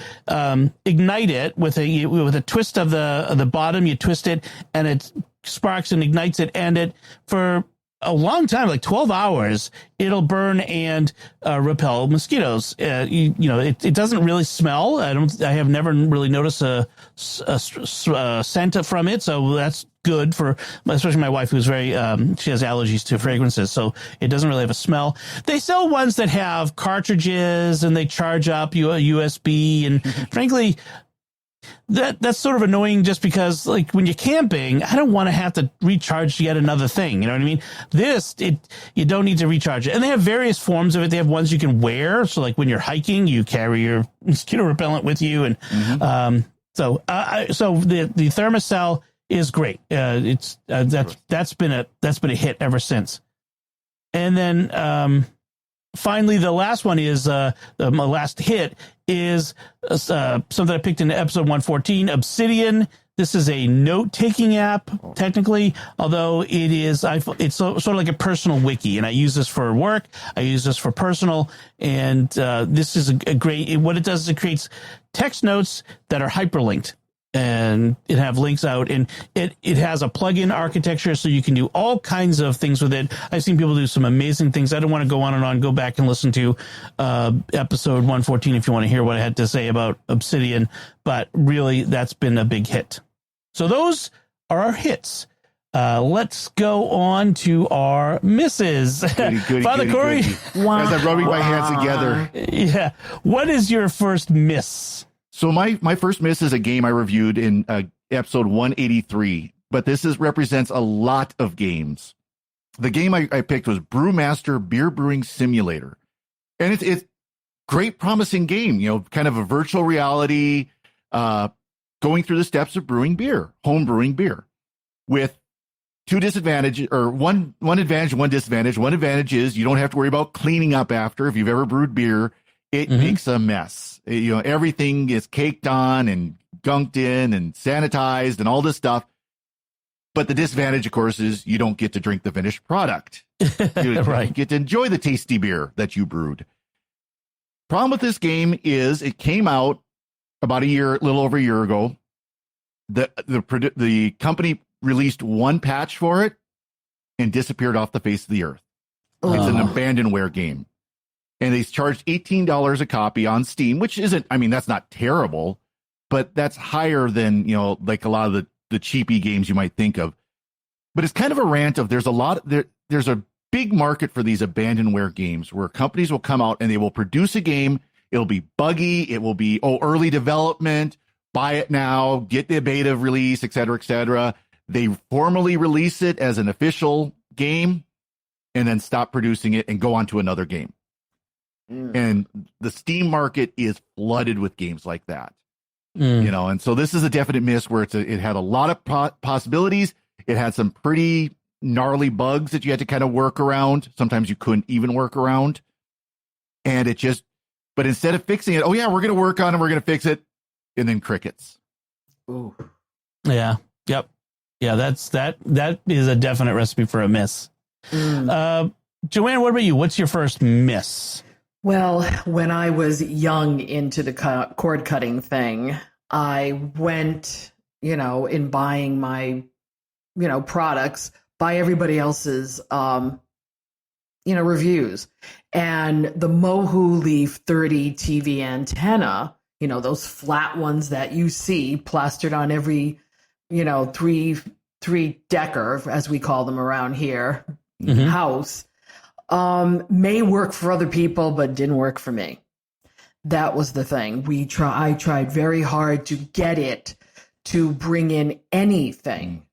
ignite it with a twist of the bottom. You twist it, and it sparks and ignites it, and it for a long time, like 12 hours, it'll burn and repel mosquitoes. It doesn't really smell. I have never really noticed a scent from it, so that's good for, especially my wife, who's very she has allergies to fragrances, so it doesn't really have a smell. They sell ones that have cartridges and they charge up USB, and frankly, that's sort of annoying just because, like, when you're camping, I don't want to have to recharge yet another thing. You know what I mean? You don't need to recharge it. And they have various forms of it. They have ones you can wear. So, like, when you're hiking, you carry your mosquito repellent with you. And so the Thermacell is great. That's been a hit ever since. And then finally, the last one is my last hit is something I picked in episode 114, Obsidian. This is a note-taking app, technically, although it's sort of like a personal wiki, and I use this for work. I use this for personal, and this is a great. What it does is it creates text notes that are hyperlinked. and it have links out, and it has a plug-in architecture, so you can do all kinds of things with it. I've seen people do some amazing things. I don't want to go on and on. Go back and listen to episode 114 if you want to hear what I had to say about Obsidian, but really that's been a big hit. So those are our hits. Let's go on to our misses. Father Cory. Wow. As I'm rubbing my hands together. Yeah. What is your first miss? So my first miss is a game I reviewed in episode 183, but this represents a lot of games. The game I picked was Brewmaster Beer Brewing Simulator. And it's great, promising game, kind of a virtual reality, going through the steps of brewing beer, home brewing beer, with two disadvantages, or one advantage, one disadvantage. One advantage is you don't have to worry about cleaning up after. If you've ever brewed beer, it makes a mess. Everything is caked on and gunked in and sanitized and all this stuff. But the disadvantage, of course, is you don't get to drink the finished product. You get to enjoy the tasty beer that you brewed. Problem with this game is it came out about a little over a year ago. The company released one patch for it and disappeared off the face of the earth. It's an abandonware game. And they charged $18 a copy on Steam, which isn't, that's not terrible, but that's higher than, like a lot of the cheapy games you might think of. But it's kind of a rant of there's a big market for these abandonware games where companies will come out and they will produce a game. It'll be buggy. It will be, early development, buy it now, get the beta release, et cetera, et cetera. They formally release it as an official game and then stop producing it and go on to another game. And the Steam market is flooded with games like that, and so this is a definite miss where it had a lot of possibilities. It had some pretty gnarly bugs that you had to kind of work around. Sometimes you couldn't even work around. And but instead of fixing it, we're going to work on it. We're going to fix it. And then crickets. Ooh. Yeah. Yep. Yeah. That is a definite recipe for a miss. Joanne, what about you? What's your first miss? Well, when I was young into the cord cutting thing, I went, in buying my, products by everybody else's, reviews. And the Mohu Leaf 30 TV antenna, those flat ones that you see plastered on every, three decker, as we call them around here, house. May work for other people, but didn't work for me. That was the thing. I tried very hard to get it to bring in anything,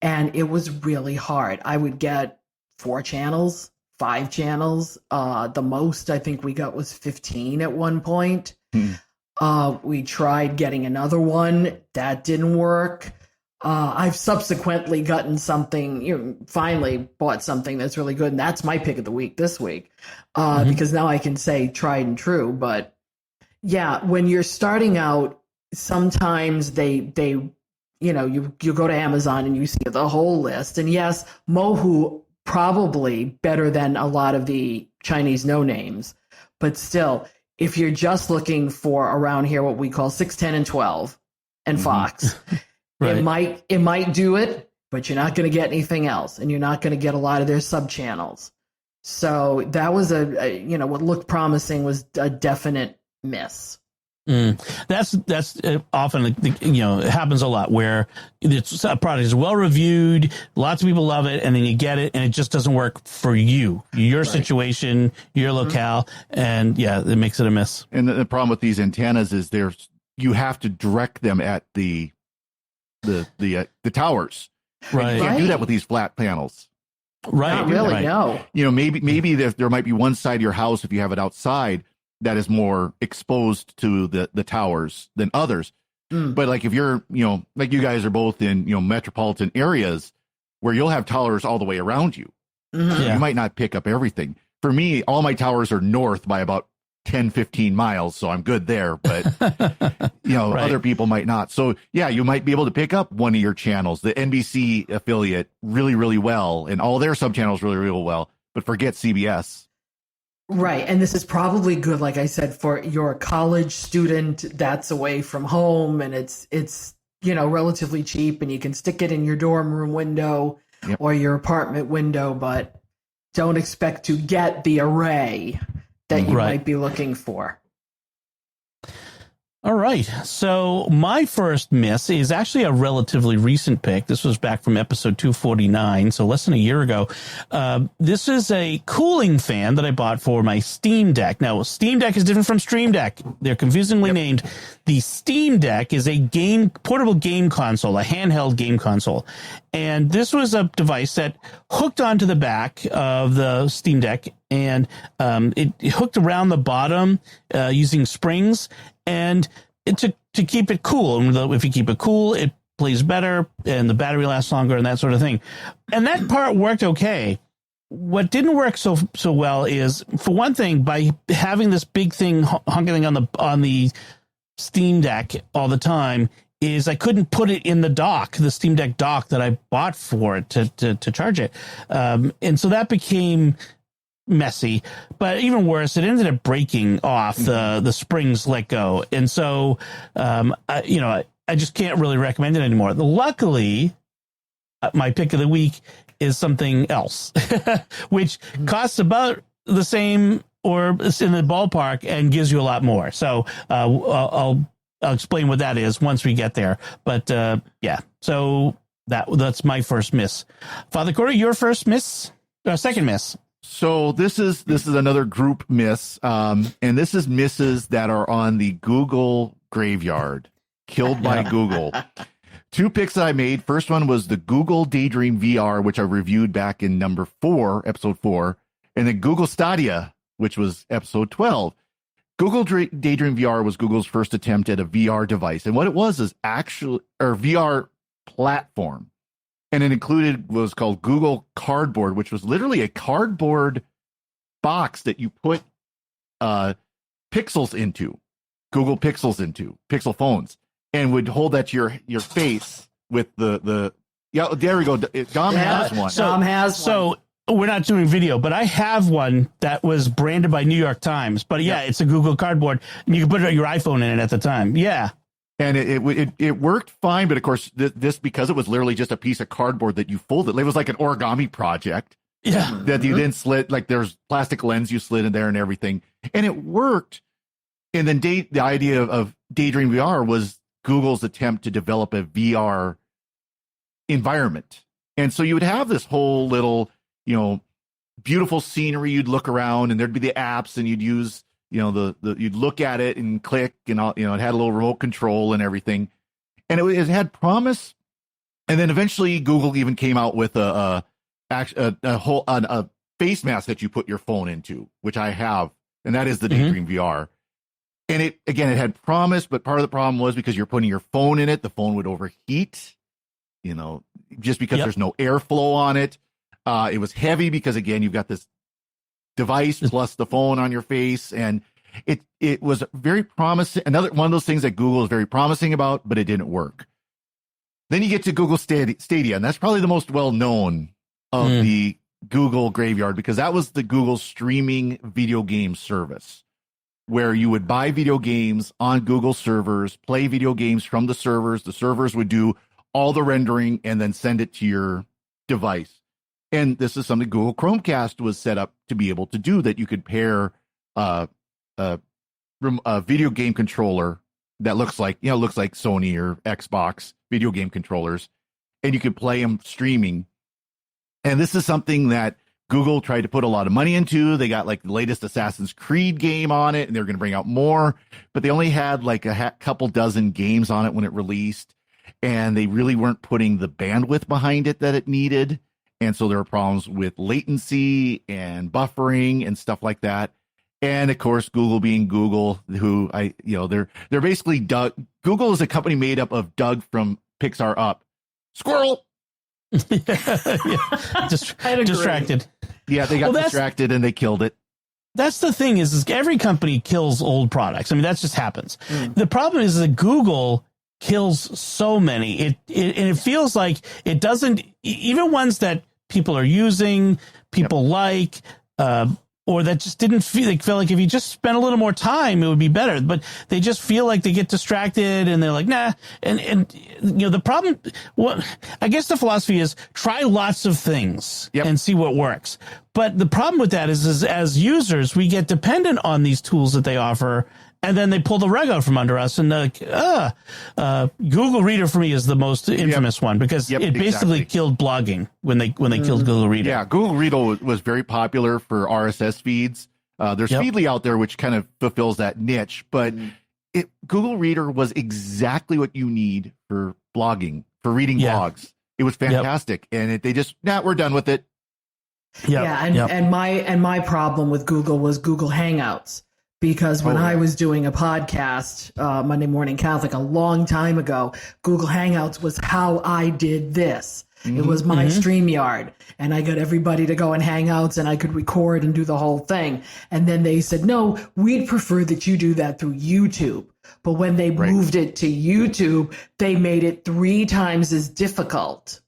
and it was really hard. I would get 4 channels, 5 channels. The most I think we got was 15 at one point. We tried getting another one. That didn't work. I've subsequently gotten something, finally bought something that's really good. And that's my pick of the week this week, because now I can say tried and true. But yeah, when you're starting out, sometimes they you go to Amazon and you see the whole list. And yes, Mohu probably better than a lot of the Chinese no names. But still, if you're just looking for around here what we call 6, 10, and 12 and Fox, right. It might do it, but you're not going to get anything else, and you're not going to get a lot of their sub channels. So that was what looked promising was a definite miss. That's often it happens a lot where a product is well reviewed, lots of people love it, and then you get it and it just doesn't work for your situation, your locale, and it makes it a miss. And the problem with these antennas is you have to direct them at the towers. Right. You can't do that with these flat panels. Right. Not really, no. Maybe there might be one side of your house, if you have it outside, that is more exposed to the towers than others. But like if you're, like you guys are both in, metropolitan areas where you'll have towers all the way around you. You might not pick up everything. For me, all my towers are north by about 10, 15 miles. So I'm good there, but other people might not. So yeah, you might be able to pick up one of your channels, the NBC affiliate really, really well, and all their sub channels really, really well, but forget CBS. Right. And this is probably good, like I said, for your college student that's away from home and it's relatively cheap, and you can stick it in your dorm room window or your apartment window, but don't expect to get the array that you might be looking for. All right. So my first miss is actually a relatively recent pick. This was back from episode 249, so less than a year ago. This is a cooling fan that I bought for my Steam Deck. Now, Steam Deck is different from Stream Deck. They're confusingly named. The Steam Deck is a portable game console, a handheld game console. And this was a device that hooked onto the back of the Steam Deck, and it hooked around the bottom using springs. And to keep it cool, and if you keep it cool, it plays better, and the battery lasts longer, and that sort of thing. And that part worked okay. What didn't work so well is, for one thing, by having this big thing hunking on the Steam Deck all the time, is I couldn't put it in the Steam Deck dock that I bought for it to charge it, and so that became messy. But even worse, it ended up breaking off. The springs let go, and so I just can't really recommend it anymore. Luckily, my pick of the week is something else, which costs about the same or it's in the ballpark and gives you a lot more. So I'll explain what that is once we get there. But so that's my first miss. Father Cory, your first miss, second miss. So this is another group miss, and this is misses that are on the Google graveyard, killed by Google. Two picks that I made. First one was the Google Daydream VR, which I reviewed back in episode 4, and then Google Stadia, which was episode 12. Google Daydream VR was Google's first attempt at a VR device, and what it was is VR platform. And it included what was called Google Cardboard, which was literally a cardboard box that you put pixels into, Google Pixels into, Pixel phones, and would hold that to your face with the there we go. Dom has one. So we're not doing video, but I have one that was branded by New York Times. But it's a Google Cardboard, and you can put your iPhone in it at the time. Yeah. And it worked fine, but of course, this because it was literally just a piece of cardboard that you folded. It was like an origami project. Yeah. That you then slid, like there's plastic lens you slid in there and everything, and it worked. And then the idea of Daydream VR was Google's attempt to develop a VR environment, and so you would have this whole little, beautiful scenery. You'd look around, and there'd be the apps, and you'd use. You'd look at it and click, and it had a little remote control and everything, and it had promise. And then eventually, Google even came out with a face mask that you put your phone into, which I have, and that is the Daydream VR. And it had promise, but part of the problem was because you're putting your phone in it, the phone would overheat. Just because there's no airflow on it. It was heavy because again, you've got this device plus the phone on your face, and it was very promising. Another one of those things that Google is very promising about, but it didn't work. Then you get to Google Stadia, and that's probably the most well-known of the Google graveyard, because that was the Google streaming video game service, where you would buy video games on Google servers, play video games from the servers would do all the rendering and then send it to your device. And this is something Google Chromecast was set up to be able to do, that you could pair a video game controller that looks like Sony or Xbox video game controllers, and you could play them streaming. And this is something that Google tried to put a lot of money into. They got like the latest Assassin's Creed game on it, and they're going to bring out more, but they only had like a couple dozen games on it when it released, and they really weren't putting the bandwidth behind it that it needed. And so there are problems with latency and buffering and stuff like that. And of course, Google being Google, who they're basically Doug. Google is a company made up of Doug from Pixar Up. Squirrel. Distracted. Yeah, they got distracted and they killed it. That's the thing is every company kills old products. I mean, that just happens. The problem is that Google kills so many. And it feels like it doesn't, even ones that people are using, people like, or that just didn't feel, they felt like if you just spent a little more time, it would be better. But they just feel like they get distracted and they're like, nah. And the problem, I guess the philosophy is try lots of things and see what works. But the problem with that is as users, we get dependent on these tools that they offer. And then they pull the rug out from under us, and Google Reader for me is the most infamous one because it basically killed blogging when they killed Google Reader. Yeah, Google Reader was very popular for RSS feeds. There's Feedly out there, which kind of fulfills that niche, but Google Reader was exactly what you need for blogging, for reading blogs. It was fantastic, and they just we're done with it. And my problem with Google was Google Hangouts. Because when I was doing a podcast, Monday Morning Catholic, a long time ago, Google Hangouts was how I did this. It was my StreamYard. And I got everybody to go in Hangouts and I could record and do the whole thing. And then they said, no, we'd prefer that you do that through YouTube. But when they moved it to YouTube, they made it 3 times as difficult.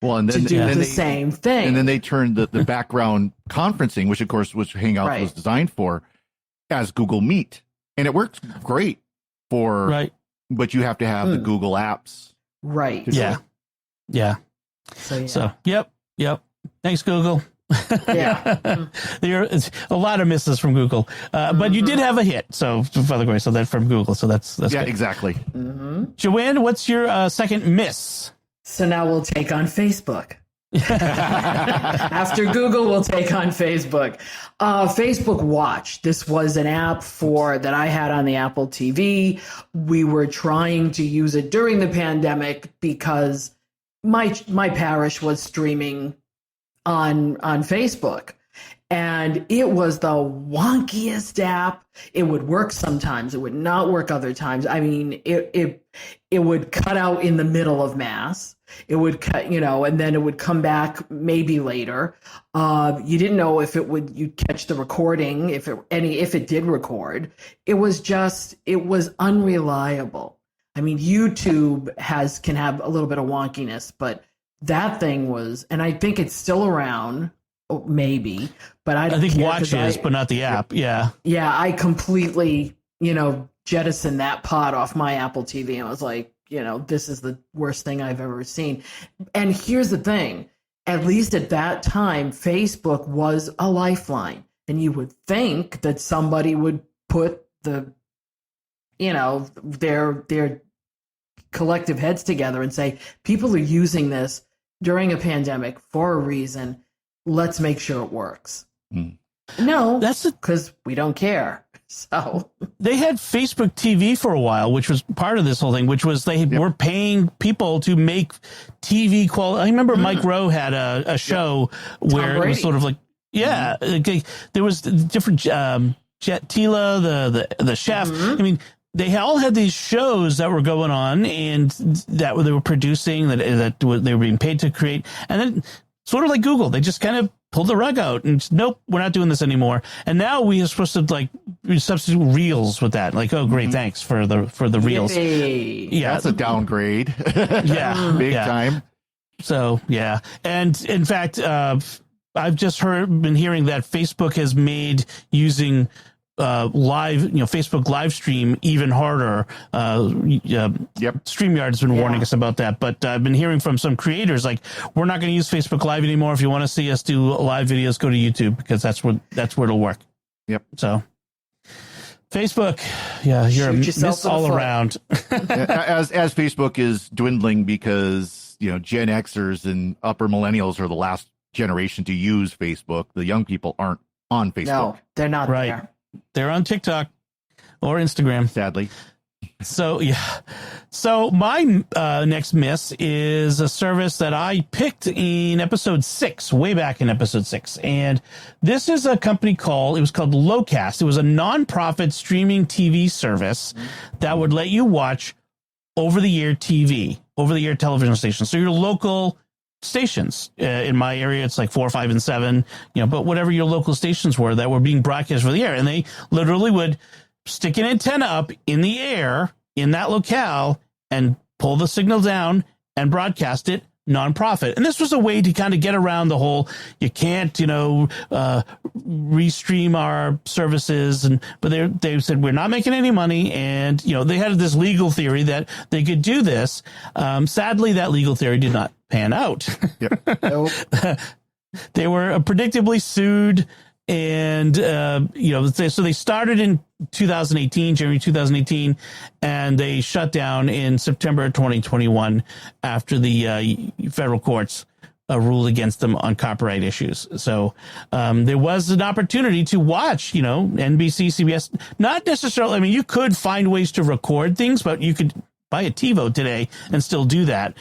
Well, and then, to do the same thing. And then they turned the background conferencing, which of course was Hangouts was designed for, as Google Meet, and it works great for but you have to have the Google apps, So yep. Thanks, Google. There is a lot of misses from Google, but you did have a hit. So Father Grace, so that from Google. So that's good. Exactly. Joanne, what's your second miss? So now we'll take on Facebook. After Google, we'll take on Facebook. Facebook Watch. This was an app that I had on the Apple TV. We were trying to use it during the pandemic because my parish was streaming on Facebook. And it was the wonkiest app. It would work sometimes. It would not work other times. I mean, it would cut out in the middle of Mass. It would cut, and then it would come back maybe later. You didn't know if you'd catch the recording, if it did record. It was unreliable. I mean, YouTube can have a little bit of wonkiness, but that thing was, and I think it's still around. Maybe, but I think Watch is, but not the app. Yeah, I completely, jettisoned that pod off my Apple TV, and I was like, this is the worst thing I've ever seen. And here's the thing: at least at that time, Facebook was a lifeline, and you would think that somebody would put their collective heads together and say, people are using this during a pandemic for a reason. Let's make sure it works. No, that's because we don't care. So they had Facebook TV for a while, which was part of this whole thing, which was they were paying people to make TV quality. I remember Mike Rowe had a show where it was sort of like, there was different Jet Tila, the chef. I mean, they all had these shows that were going on and that they were producing that they were being paid to create. And then sort of like Google, they just kind of pulled the rug out and nope, we're not doing this anymore. And now we are supposed to substitute Reels with that. Like, oh, great, thanks for the Reels. Yeah, that's a downgrade. Big time. So and in fact, I've just been hearing that Facebook has made using live, Facebook live stream even harder. StreamYard has been warning us about that, but I've been hearing from some creators like, we're not going to use Facebook Live anymore. If you want to see us do live videos, go to YouTube because that's where it'll work. Yep. So Facebook, you're a miss all around. as Facebook is dwindling because Gen Xers and upper millennials are the last generation to use Facebook. The young people aren't on Facebook. No, they're not there. They're on TikTok or Instagram, sadly. So my next miss is a service that I picked in episode 6, way back in episode 6. And this is a company it was called Locast. It was a nonprofit streaming TV service that would let you watch over-the-air television stations. So your local stations in my area, it's like 4, 5, and 7, but whatever your local stations were that were being broadcast for the air, and they literally would stick an antenna up in the air in that locale and pull the signal down and broadcast it nonprofit. And this was a way to kind of get around the whole, you can't, restream our services. But they said, we're not making any money. And, they had this legal theory that they could do this. Sadly, that legal theory did not pan out. Yep. They were predictably sued. And, so they started in 2018, January 2018, and they shut down in September 2021 after the federal courts ruled against them on copyright issues. So there was an opportunity to watch, NBC, CBS, not necessarily. I mean, you could find ways to record things, but you could buy a TiVo today and still do that.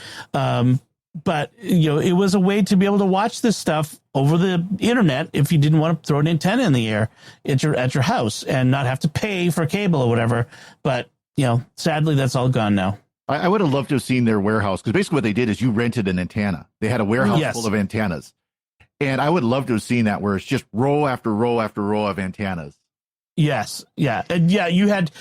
But, it was a way to be able to watch this stuff over the internet if you didn't want to throw an antenna in the air at your house and not have to pay for cable or whatever. But, sadly, that's all gone now. I would have loved to have seen their warehouse, because basically what they did is you rented an antenna. They had a warehouse full of antennas. And I would love to have seen that, where it's just row after row after row of antennas. Yes. Yeah. And you had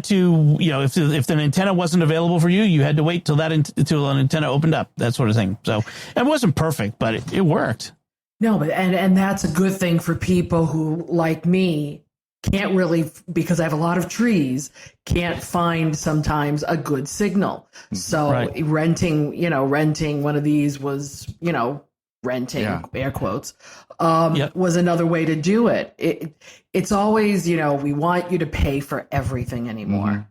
to, if the antenna wasn't available for you, you had to wait till until an antenna opened up, that sort of thing. So it wasn't perfect, but it worked. No, but and that's a good thing for people who, like me, can't really, because I have a lot of trees, can't find sometimes a good signal. So renting one of these was, renting, air quotes, was another way to do it. It's always, we want you to pay for everything anymore.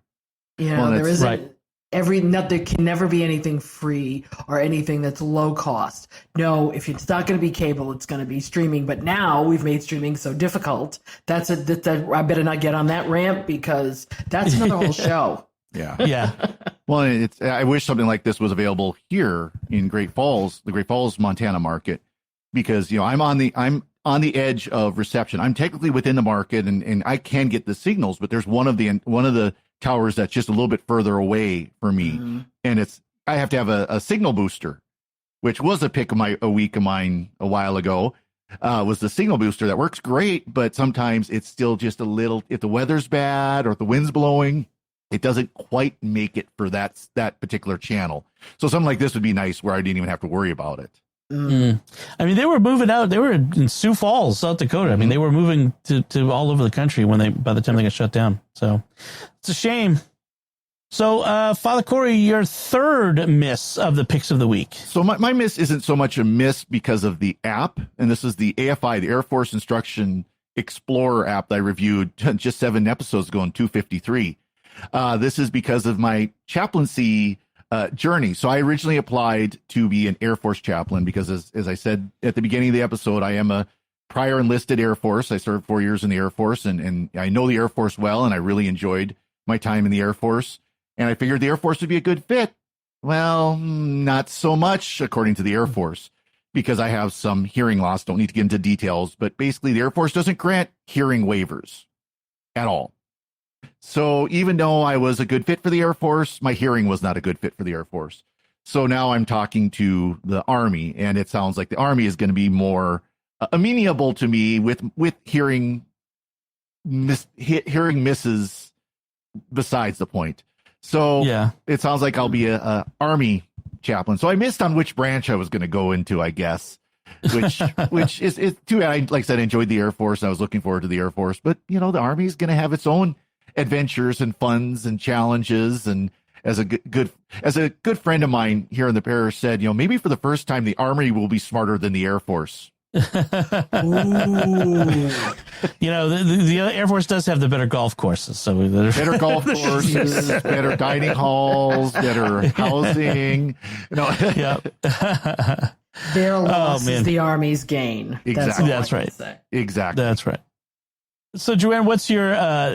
There isn't there can never be anything free or anything that's low cost. No, if it's not going to be cable, it's going to be streaming. But now we've made streaming so difficult. I better not get on that rant, because that's another whole show. Yeah. Yeah. Well, I wish something like this was available here in Great Falls, the Great Falls, Montana market, because, I'm on the edge of reception. I'm technically within the market, and I can get the signals, but there's one of the towers that's just a little bit further away from me. And I have to have a signal booster, which was a pick of a week of mine a while ago, was the signal booster that works great, but sometimes it's still just a little, if the weather's bad or if the wind's blowing, it doesn't quite make it for that particular channel. So something like this would be nice, where I didn't even have to worry about it. I mean, they were moving out. They were in Sioux Falls, South Dakota. I mean, they were moving to all over the country by the time they got shut down. So it's a shame. So, Father Cory, your third miss of the picks of the week. So my miss isn't so much a miss because of the app, and this is the AFI, the Air Force Instruction Explorer app that I reviewed just 7 episodes ago in 253. This is because of my chaplaincy journey. So I originally applied to be an Air Force chaplain because, as I said at the beginning of the episode, I am a prior enlisted Air Force. I served 4 years in the Air Force, and I know the Air Force well, and I really enjoyed my time in the Air Force. And I figured the Air Force would be a good fit. Well, not so much, according to the Air Force, because I have some hearing loss. Don't need to get into details, but basically the Air Force doesn't grant hearing waivers at all. So even though I was a good fit for the Air Force, my hearing was not a good fit for the Air Force. So now I'm talking to the Army, and it sounds like the Army is going to be more amenable to me with hearing misses besides the point. So It sounds like I'll be a Army chaplain. So I missed on which branch I was going to go into, I guess, which is too bad. Like I said, I enjoyed the Air Force. I was looking forward to the Air Force, but the Army is going to have its own adventures and funs and challenges. And as a good friend of mine here in the parish said, maybe for the first time, the Army will be smarter than the Air Force. The Air Force does have the better golf courses. So better golf courses, better dining halls, better housing. Their loss is the Army's gain. Exactly. That's right. Exactly. That's right. So, Joanne, what's your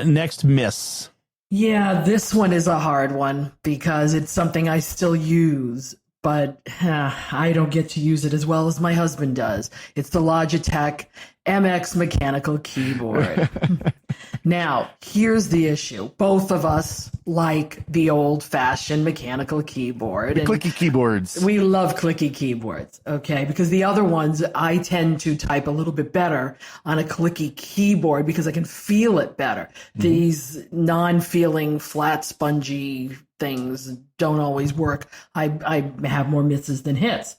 next miss? Yeah, this one is a hard one because it's something I still use, but I don't get to use it as well as my husband does. It's the Logitech MX mechanical keyboard. Now, here's the issue. Both of us like the old-fashioned mechanical keyboard. The clicky keyboards. We love clicky keyboards, okay? Because the other ones, I tend to type a little bit better on a clicky keyboard because I can feel it better. Mm-hmm. These non-feeling, flat, spongy things don't always work. I have more misses than hits.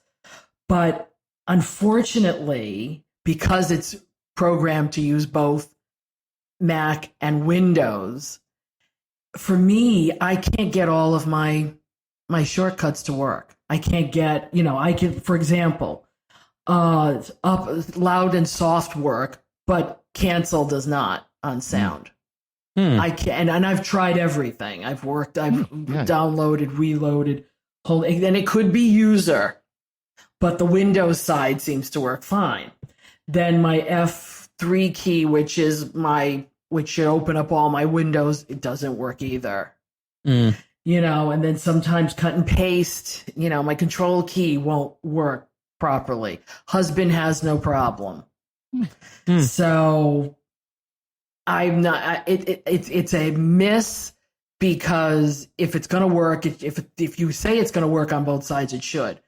But unfortunately, because it's programmed to use both Mac and Windows, for me, I can't get all of my shortcuts to work. I can't get, I can, for example, up loud and soft work, but cancel does not on sound. I can, and I've tried everything. I've downloaded, reloaded, and it could be user, but the Windows side seems to work fine. Then my F3 key, which should open up all my windows, it doesn't work either. And then sometimes cut and paste, my control key won't work properly. Husband has no problem. So I'm not, it's a miss, because if it's going to work, if you say it's going to work on both sides, it should.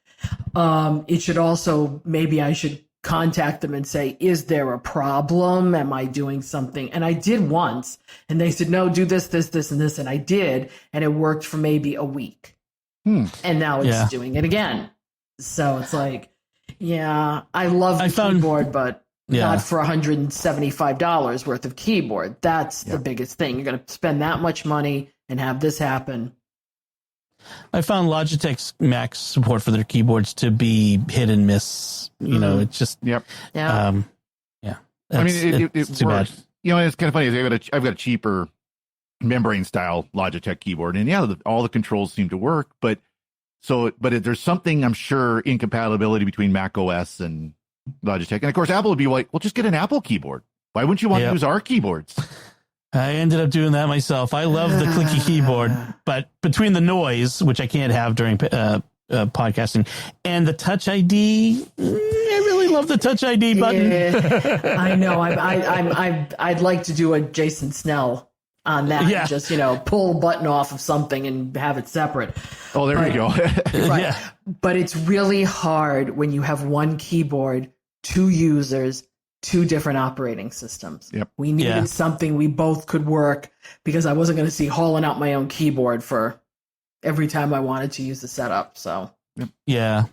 It should also, maybe I should contact them and say, is there a problem? Am I doing something? And I did once, and they said, no, do this, this, this, and this. And I did, and it worked for maybe a week. And now it's doing it again. So it's like, I love the keyboard, but not for $175 worth of keyboard. That's the biggest thing. You're going to spend that much money and have this happen. I found Logitech's Mac support for their keyboards to be hit and miss. It's just I mean, it's too works. bad. It's kind of funny. I've got a cheaper membrane style Logitech keyboard, and all the controls seem to work. But there's something, I'm sure, incompatibility between Mac OS and Logitech, and of course Apple would be like, well, just get an Apple keyboard. Why wouldn't you want to use our keyboards? I ended up doing that myself. I love the clicky keyboard, but between the noise, which I can't have during podcasting, and the Touch ID, I really love the Touch ID button. I know. I'd like to do a Jason Snell on that. Yeah. Just, pull a button off of something and have it separate. Oh, there you go. Right. Yeah. But it's really hard when you have one keyboard, two users, two different operating systems. Yep. We needed something we both could work, because I wasn't going to see hauling out my own keyboard for every time I wanted to use the setup. So, yeah.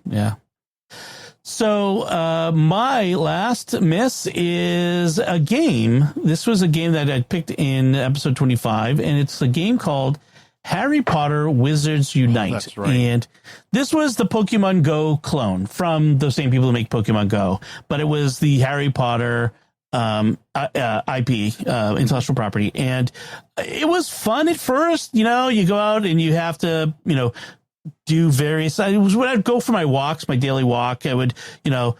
So my last miss is a game. This was a game that I picked in episode 25, and it's a game called Harry Potter Wizards Unite. That's right. And this was the Pokemon Go clone from the same people who make Pokemon Go, but it was the Harry Potter IP, intellectual property. And it was fun at first. You go out and you have to, do various, it was when I'd go for my walks, my daily walk, I would, do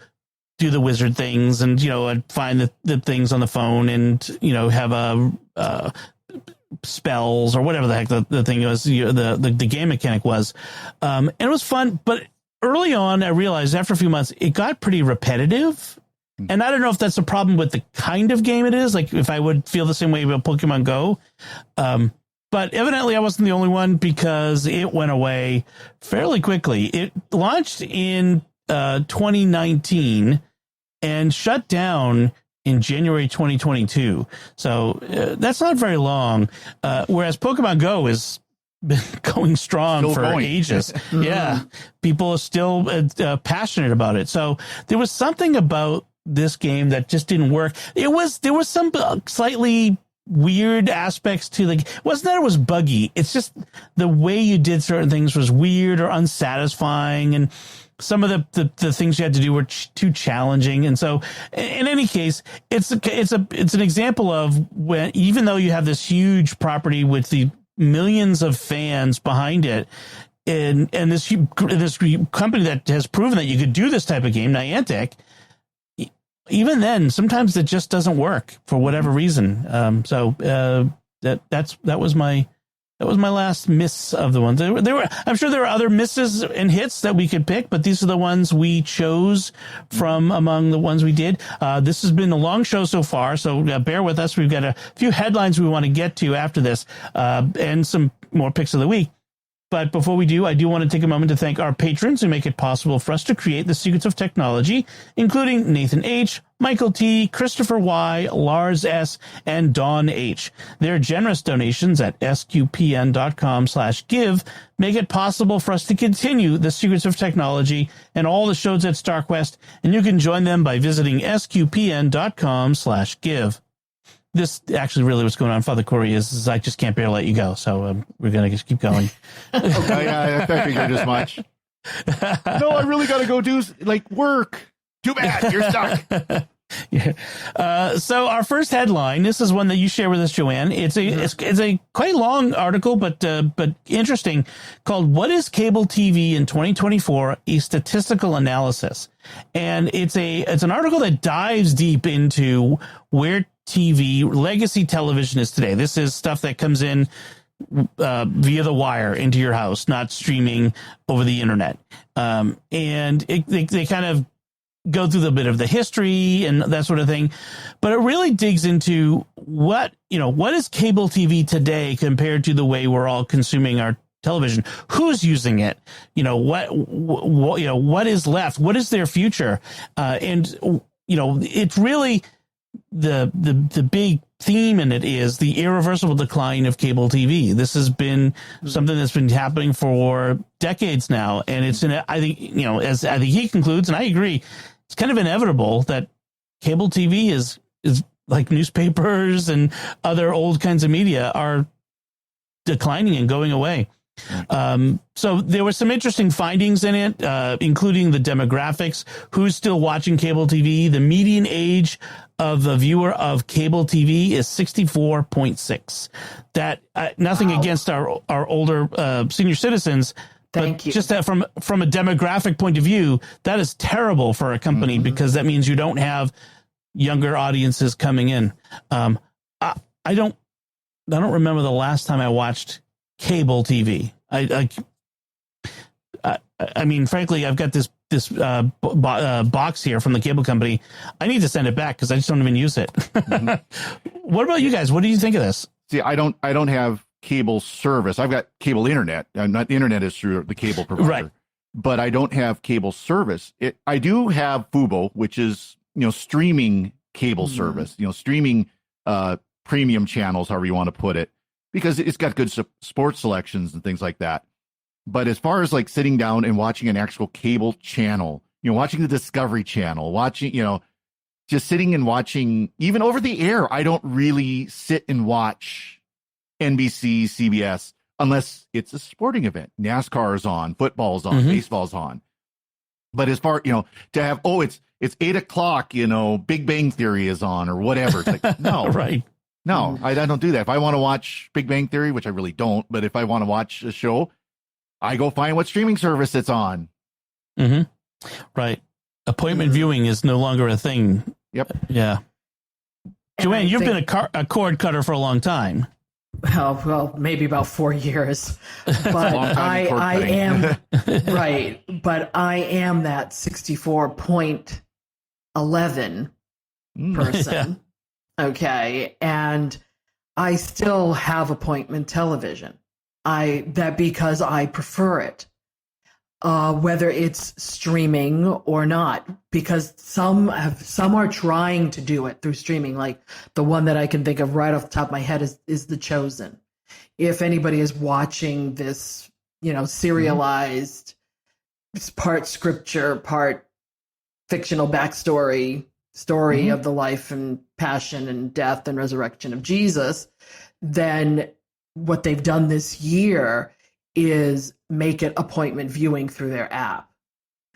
the wizard things, and, I'd find the things on the phone, and, have spells or whatever the heck the thing was, the game mechanic was. And it was fun, but early on I realized after a few months it got pretty repetitive. And I don't know if that's a problem with the kind of game it is, like if I would feel the same way about Pokemon Go. But evidently I wasn't the only one, because it went away fairly quickly. It launched in 2019 and shut down in January 2022. So that's not very long. Whereas Pokemon Go has been going strong for ages. Yeah. People are still passionate about it. So there was something about this game that just didn't work. There was some slightly weird aspects to it wasn't that it was buggy. It's just the way you did certain things was weird or unsatisfying, and some of the things you had to do were too challenging. And so in any case, it's an example of when, even though you have this huge property with the millions of fans behind it, and this company that has proven that you could do this type of game, Niantic, even then, sometimes it just doesn't work for whatever reason. So that was my That was my last miss of the ones. There were. I'm sure there are other misses and hits that we could pick, but these are the ones we chose from among the ones we did. This has been a long show so far, so bear with us. We've got a few headlines we want to get to after this, and some more picks of the week. But before we do, I do want to take a moment to thank our patrons who make it possible for us to create the secrets of technology, including Nathan H., Michael T., Christopher Y., Lars S., and Dawn H. Their generous donations at sqpn.com/give make it possible for us to continue the secrets of technology and all the shows at StarQuest, and you can join them by visiting sqpn.com/give. This actually really what's going on, Father Cory, is I just can't bear to let you go. So we're going to just keep going. Okay, I figured as much. No, I really got to go do work. Too bad. You're stuck. Yeah. So our first headline, this is one that you share with us, Joanne. It's a quite long article, but interesting, called "What is Cable TV in 2024? A Statistical Analysis." And it's an article that dives deep into where legacy television is today. This is stuff that comes in via the wire into your house, not streaming over the internet. And they kind of go through the bit of the history and that sort of thing, but it really digs into what is cable TV today compared to the way we're all consuming our television. Who's using it? What is left? What is their future? And it's really the big theme in it is the irreversible decline of cable TV. This has been something that's been happening for decades now, and it's I think he concludes, and I agree, it's kind of inevitable that cable TV is like newspapers and other old kinds of media are declining and going away. So there were some interesting findings in it, including the demographics, who's still watching cable TV. The median age of the viewer of cable TV is 64.6. That nothing against our older senior citizens. Thank you. Just that from a demographic point of view, that is terrible for a company because that means you don't have younger audiences coming in. I don't remember the last time I watched cable TV. I mean, frankly, I've got this box here from the cable company. I need to send it back because I just don't even use it. What about you guys? What do you think of this? See, I don't have cable service. I've got cable internet. Not the internet is through the cable provider, right? But I don't have cable service. I do have Fubo, which is streaming cable service. Streaming premium channels, however you want to put it, because it's got good sports selections and things like that. But as far as sitting down and watching an actual cable channel, watching the Discovery Channel, watching, just sitting and watching, even over the air, I don't really sit and watch NBC, CBS, unless it's a sporting event. NASCAR is on, football's on, baseball's on. But as far, to have, it's 8 o'clock, Big Bang Theory is on or whatever. It's like, no, right. No, I don't do that. If I want to watch Big Bang Theory, which I really don't, but if I want to watch a show, I go find what streaming service it's on. Right. Appointment viewing is no longer a thing. Yep. Yeah. Joanne, you've been a cord cutter for a long time. Well, maybe about 4 years, but I am right. But I am that 64.11 person. Yeah. Okay. And I still have appointment television. Because I prefer it, whether it's streaming or not, because some are trying to do it through streaming. Like the one that I can think of right off the top of my head is The Chosen. If anybody is watching this, serialized, part scripture, part fictional backstory story of the life and passion and death and resurrection of Jesus, then what they've done this year is make it appointment viewing through their app.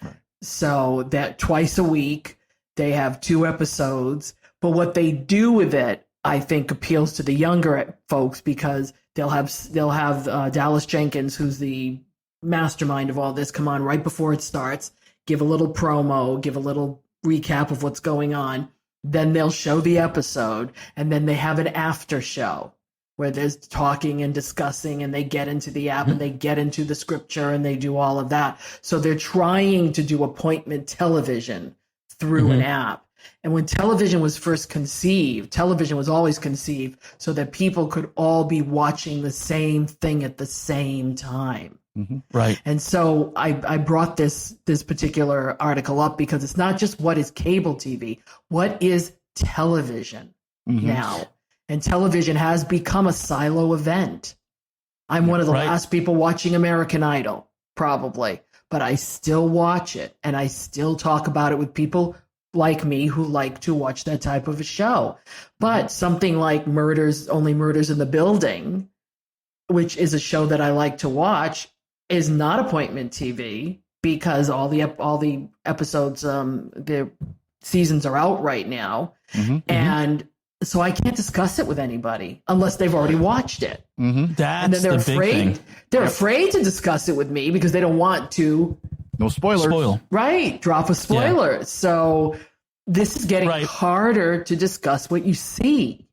Right. So that twice a week they have 2 episodes, but what they do with it, I think, appeals to the younger folks because they'll have Dallas Jenkins, who's the mastermind of all this, come on right before it starts, give a little promo, give a little recap of what's going on. Then they'll show the episode, and then they have an after show. where there's talking and discussing, and they get into the app and they get into the scripture and they do all of that. So they're trying to do appointment television through an app. And when television was first conceived, television was always conceived so that people could all be watching the same thing at the same time. Right. And so I brought this particular article up because it's not just what is cable TV, what is television now? And television has become a silo event. I'm one of the last people watching American Idol, probably, but I still watch it and I still talk about it with people like me who like to watch that type of a show. But something like Only Murders in the Building, which is a show that I like to watch, is not appointment TV because all the episodes, the seasons are out right now. And so I can't discuss it with anybody unless they've already watched it. That's and then they're afraid. They're afraid to discuss it with me because they don't want to. No spoilers. Right. Drop a spoiler. So this is getting harder to discuss what you see.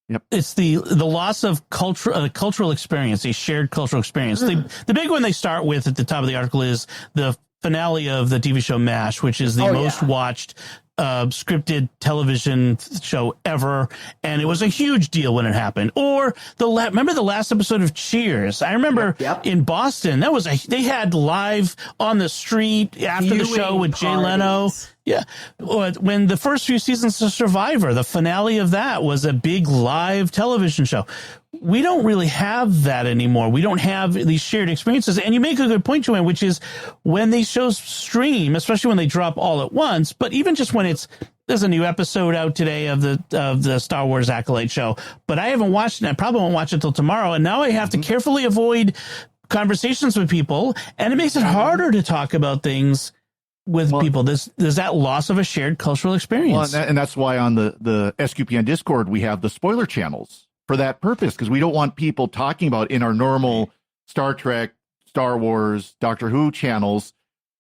Yep. It's the loss of cultural experience, a shared cultural experience. The big one they start with at the top of the article is the finale of the TV show MASH, which is the most watched scripted television show ever, and it was a huge deal when it happened. Or remember the last episode of Cheers? I remember in Boston, they had live on the street after the show with Jay Leno. Yeah, when the first few seasons of Survivor, the finale of that was a big live television show. We don't really have that anymore. We don't have these shared experiences. And you make a good point, Joanne, which is when these shows stream, especially when they drop all at once, but even just when there's a new episode out today of the Star Wars Acolyte show, but I haven't watched it. I probably won't watch it till tomorrow. And now I have to carefully avoid conversations with people, and it makes it harder to talk about things with people. There's that loss of a shared cultural experience. Well, and that's why on the SQPN Discord, we have the spoiler channels for that purpose, because we don't want people talking about in our normal Star Trek, Star Wars, Doctor Who channels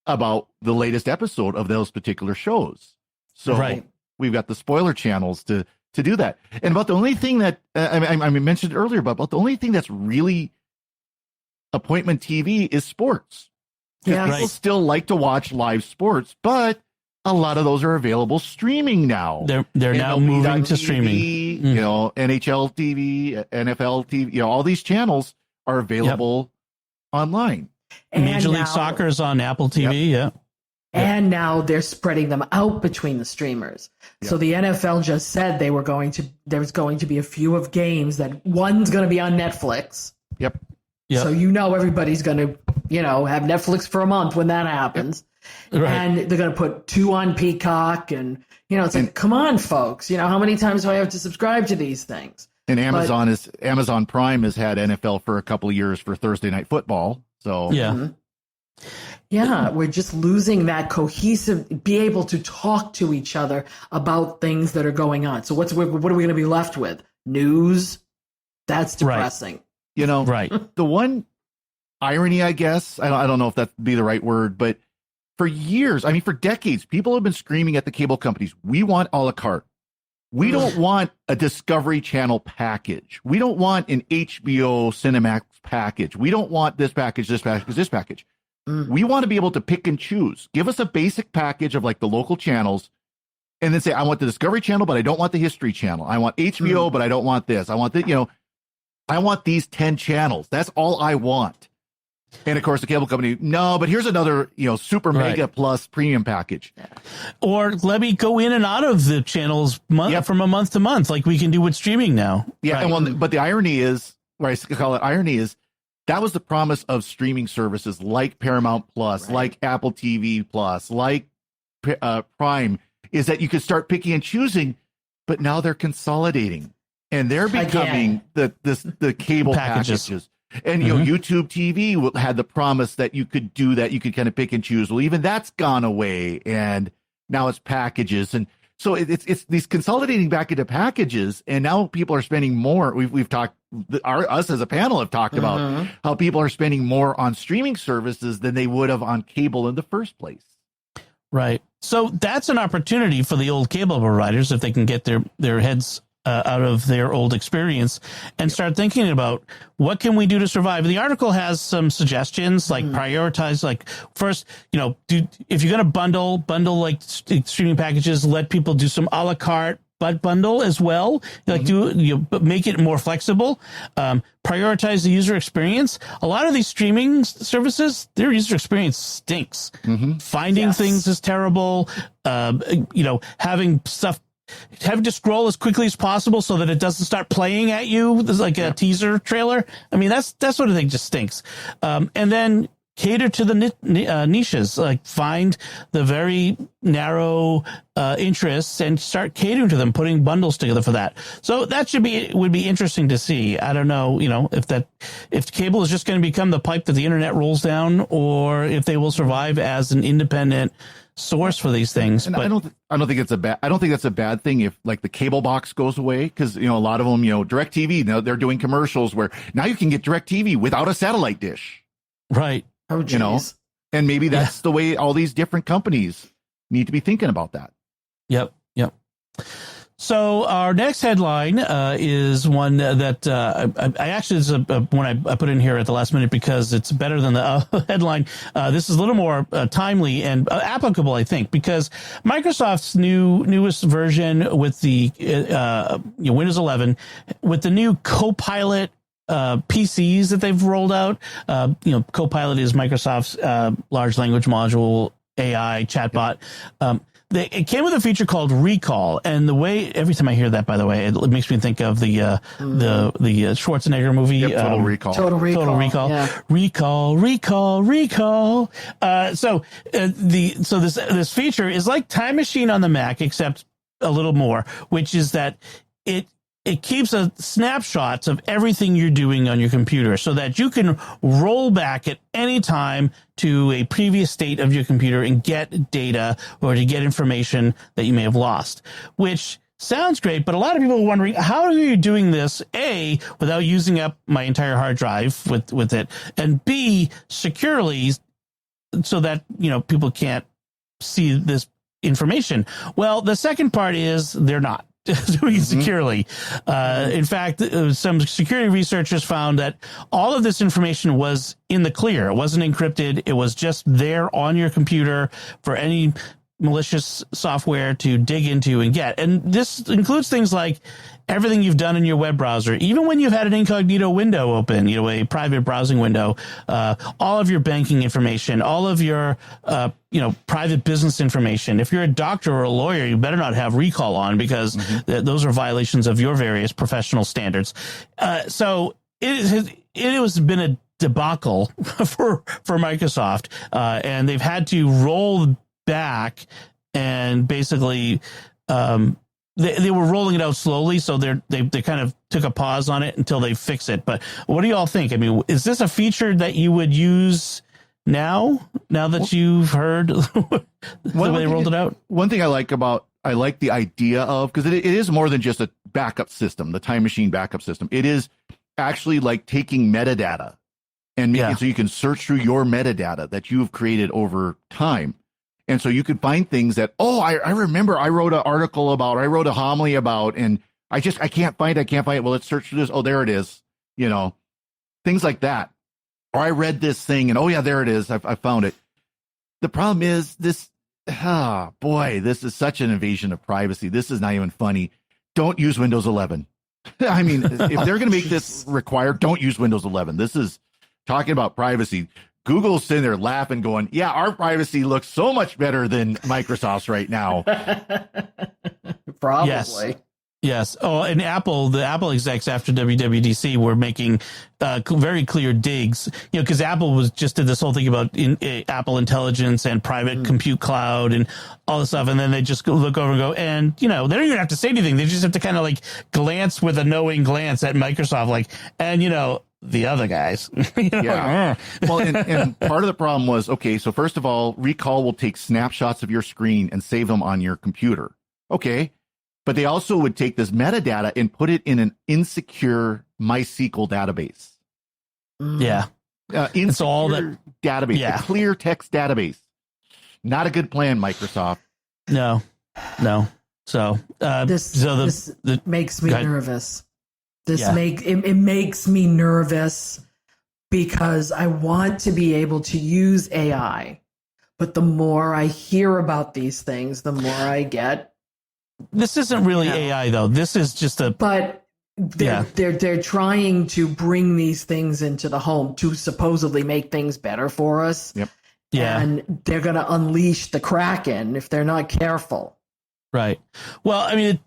about the latest episode of those particular shows. So we've got the spoiler channels to do that. And about the only thing that I mentioned earlier, about the only thing that's really appointment TV is sports. People still like to watch live sports, but a lot of those are available streaming now. They're now moving to streaming. You know, NHL TV, NFL TV, you know, all these channels are available online. And Major League Soccer is on Apple TV. And now they're spreading them out between the streamers. So the NFL just said there's going to be a few of games that one's going to be on Netflix. Yep. So everybody's going to, have Netflix for a month when that happens. And they're going to put 2 on Peacock, and it's like, come on, folks. How many times do I have to subscribe to these things? And Amazon Prime has had NFL for a couple of years for Thursday Night Football. So we're just losing that be able to talk to each other about things that are going on. So what are we going to be left with? News? That's depressing. The one irony, I guess, I don't know if that'd be the right word, but for years, for decades, people have been screaming at the cable companies, we want a la carte. We don't want a Discovery Channel package. We don't want an HBO Cinemax package. We don't want this package, this package, this package. We want to be able to pick and choose. Give us a basic package of like the local channels, and then say, I want the Discovery Channel, but I don't want the History Channel. I want HBO, but I don't want this. I want I want these 10 channels. That's all I want. And of course, the cable company, no, but here's another, super mega plus premium package. Or let me go in and out of the channels from a month to month, like we can do with streaming now. Yeah. And but the irony is, or I call it irony, is that was the promise of streaming services like Paramount Plus, like Apple TV Plus, like Prime, is that you could start picking and choosing, but now they're consolidating and they're becoming the cable packages. And, YouTube TV had the promise that you could do that. You could kind of pick and choose. Well, even that's gone away. And now it's packages. And so it's these consolidating back into packages. And now people are spending more. We've talked, us as a panel have talked about how people are spending more on streaming services than they would have on cable in the first place. Right. So that's an opportunity for the old cable providers if they can get their heads out of their old experience and start thinking about what can we do to survive. The article has some suggestions, like prioritize, like first, if you're going to bundle like streaming packages, let people do some a la carte but bundle as well, like make it more flexible, prioritize the user experience. A lot of these streaming services, their user experience stinks. Finding things is terrible. Having to scroll as quickly as possible so that it doesn't start playing at you like a teaser trailer. I mean, that sort of thing just stinks. And then cater to the niches, like find the very narrow interests and start catering to them, putting bundles together for that. So that would be interesting to see. I don't know, if cable is just going to become the pipe that the internet rolls down, or if they will survive as an independent source for these things. And I don't think that's a bad thing if like the cable box goes away, because a lot of them, DirecTV, they're doing commercials where now you can get DirecTV without a satellite dish. Right. Oh, geez. And maybe that's the way all these different companies need to be thinking about that. Yep. So our next headline is one that I actually is one I put in here at the last minute because it's better than the headline. This is a little more timely and applicable, I think, because Microsoft's newest version with the Windows 11, with the new Copilot PCs that they've rolled out. Copilot is Microsoft's large language module AI chatbot. It came with a feature called Recall, and the way every time I hear that, by the way, it makes me think of the Schwarzenegger movie, Total Recall. Total Recall. Yeah. Recall. So this feature is like Time Machine on the Mac, except a little more, which is that it keeps a snapshots of everything you're doing on your computer so that you can roll back at any time to a previous state of your computer and get data or to get information that you may have lost, which sounds great. But a lot of people are wondering, how are you doing this, A, without using up my entire hard drive with it, and B, securely so that, people can't see this information? Well, the second part is they're not doing it securely. In fact, some security researchers found that all of this information was in the clear. It wasn't encrypted. It was just there on your computer for any malicious software to dig into and get. And this includes things like everything you've done in your web browser, even when you've had an incognito window open, a private browsing window, all of your banking information, all of your, private business information. If you're a doctor or a lawyer, you better not have Recall on because those are violations of your various professional standards. So it has been a debacle for Microsoft, and they've had to roll back and basically, they were rolling it out slowly, so they kind of took a pause on it until they fix it. But what do y'all think? I mean, is this a feature that you would use now that you've heard the way they rolled it out? One thing I like the idea of, because it is more than just a backup system, the Time Machine backup system. It is actually like taking metadata and making it so you can search through your metadata that you've created over time. And so you could find things that, I remember I wrote I wrote a homily about, and I can't find it. Well, let's search through this. Oh, there it is. Things like that. Or I read this thing and, there it is. I found it. The problem is this is such an invasion of privacy. This is not even funny. Don't use Windows 11. I mean, if they're going to make this required, don't use Windows 11. This is talking about privacy. Google's sitting there laughing, going, yeah, our privacy looks so much better than Microsoft's right now. Probably. Yes. Oh, and the Apple execs after WWDC were making very clear digs, because Apple did this whole thing about Apple Intelligence and private compute cloud and all this stuff. And then they just look over and go, and, they don't even have to say anything. They just have to kind of like glance with a knowing glance at Microsoft, and, the other guys. Yeah. Well, and part of the problem was, so first of all, Recall will take snapshots of your screen and save them on your computer. Okay. But they also would take this metadata and put it in an insecure MySQL database. Yeah. Insecure all that database, a clear text database. Not a good plan, Microsoft. No. So this makes me nervous. It makes me nervous because I want to be able to use AI, but the more I hear about these things, the more I get. This isn't really AI though. This is just But they're trying to bring these things into the home to supposedly make things better for us. Yep. Yeah. And they're going to unleash the Kraken if they're not careful. Right. Well, I mean,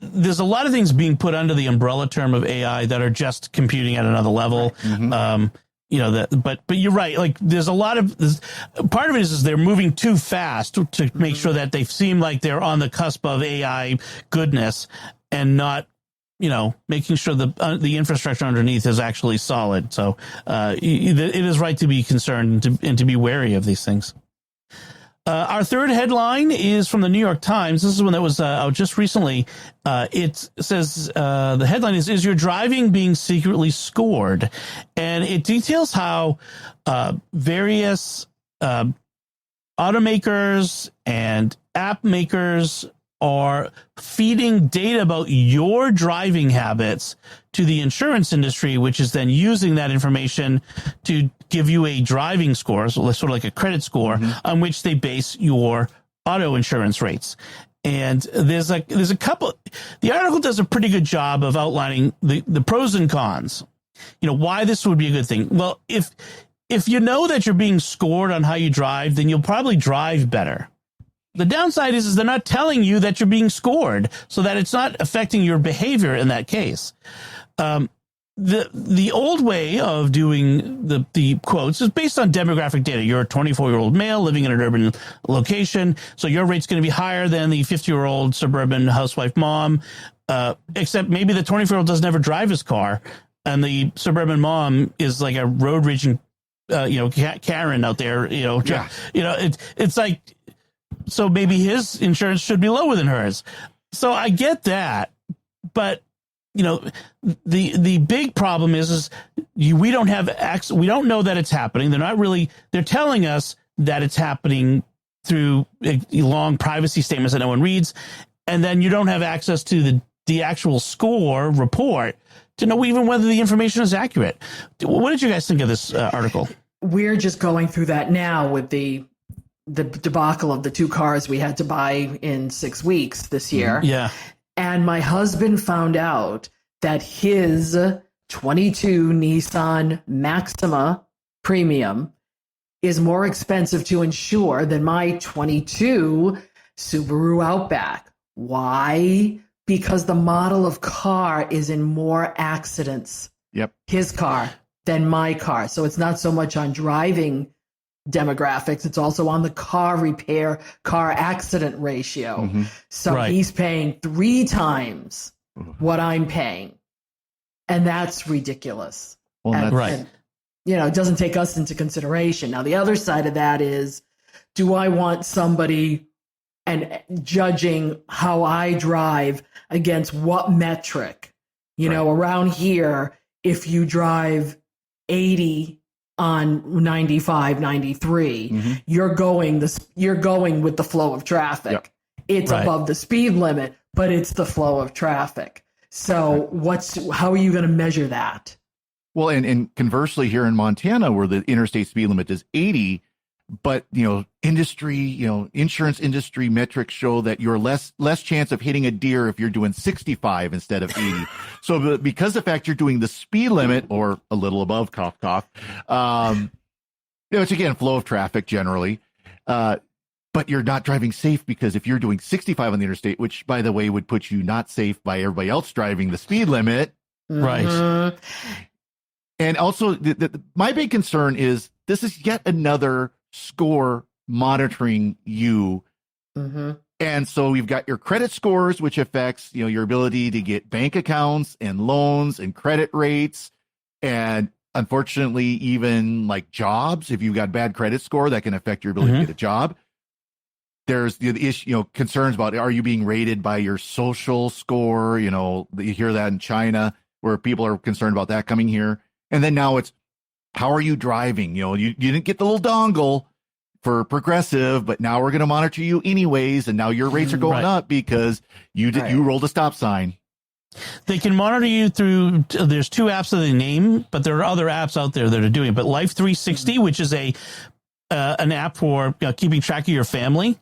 there's a lot of things being put under the umbrella term of AI that are just computing at another level. Right. Mm-hmm. But you're right. Like there's a lot of part of it is they're moving too fast to make sure that they seem like they're on the cusp of AI goodness and not, making sure the infrastructure underneath is actually solid. So it is right to be concerned and to be wary of these things. Our third headline is from the New York Times. This is one that was out just recently. It says the headline is your driving being secretly scored? And it details how various automakers and app makers are feeding data about your driving habits to the insurance industry, which is then using that information to give you a driving score, so sort of like a credit score, on which they base your auto insurance rates. And there's a couple. The article does a pretty good job of outlining the pros and cons. Why this would be a good thing. Well, if you know that you're being scored on how you drive, then you'll probably drive better. The downside is they're not telling you that you're being scored, so that it's not affecting your behavior in that case. The old way of doing the quotes is based on demographic data. You're a 24-year-old male living in an urban location, so your rate's going to be higher than the 50-year-old suburban housewife mom, except maybe the 24-year-old doesn't ever drive his car, and the suburban mom is like a road-raging, Karen out there. It's like. So maybe his insurance should be lower than hers. So I get that, but the big problem is we don't have access. We don't know that it's happening. They're telling us that it's happening through long privacy statements that no one reads. And then you don't have access to the actual score report to know even whether the information is accurate. What did you guys think of this article? We're just going through that now with the debacle of the two cars we had to buy in 6 weeks this year. Yeah. And my husband found out that his 22 Nissan Maxima Premium is more expensive to insure than my 22 Subaru Outback. Why? Because the model of car is in more accidents. Yep. His car than my car. So it's not so much on driving demographics, it's also on the car repair, car accident ratio. So he's paying 3 times what I'm paying. And that's ridiculous. Well, that's right. And, it doesn't take us into consideration. Now, the other side of that is, do I want somebody and judging how I drive against what metric? Around here, if you drive 80 on 95, 93, you're going with the flow of traffic. Yep. It's above the speed limit, but it's the flow of traffic. So how are you going to measure that? Well, and conversely, here in Montana, where the interstate speed limit is 80, but insurance industry metrics show that you're less chance of hitting a deer if you're doing 65 instead of 80. So because the fact you're doing the speed limit or a little above, cough, cough, it's again flow of traffic generally, but you're not driving safe because if you're doing 65 on the interstate, which by the way would put you not safe by everybody else driving the speed limit, right? And also, my big concern is this is yet another score monitoring you. And so we've got your credit scores, which affects, your ability to get bank accounts and loans and credit rates. And unfortunately, even like jobs, if you've got bad credit score, that can affect your ability to get a job. There's the issue, concerns about, are you being rated by your social score? You hear that in China where people are concerned about that coming here. And then now it's, how are you driving? You didn't get the little dongle for Progressive, but now we're going to monitor you anyways. And now your rates are going up because you rolled a stop sign. They can monitor you through, there's 2 apps that they name, but there are other apps out there that are doing it. But Life 360, which is an app for keeping track of your family.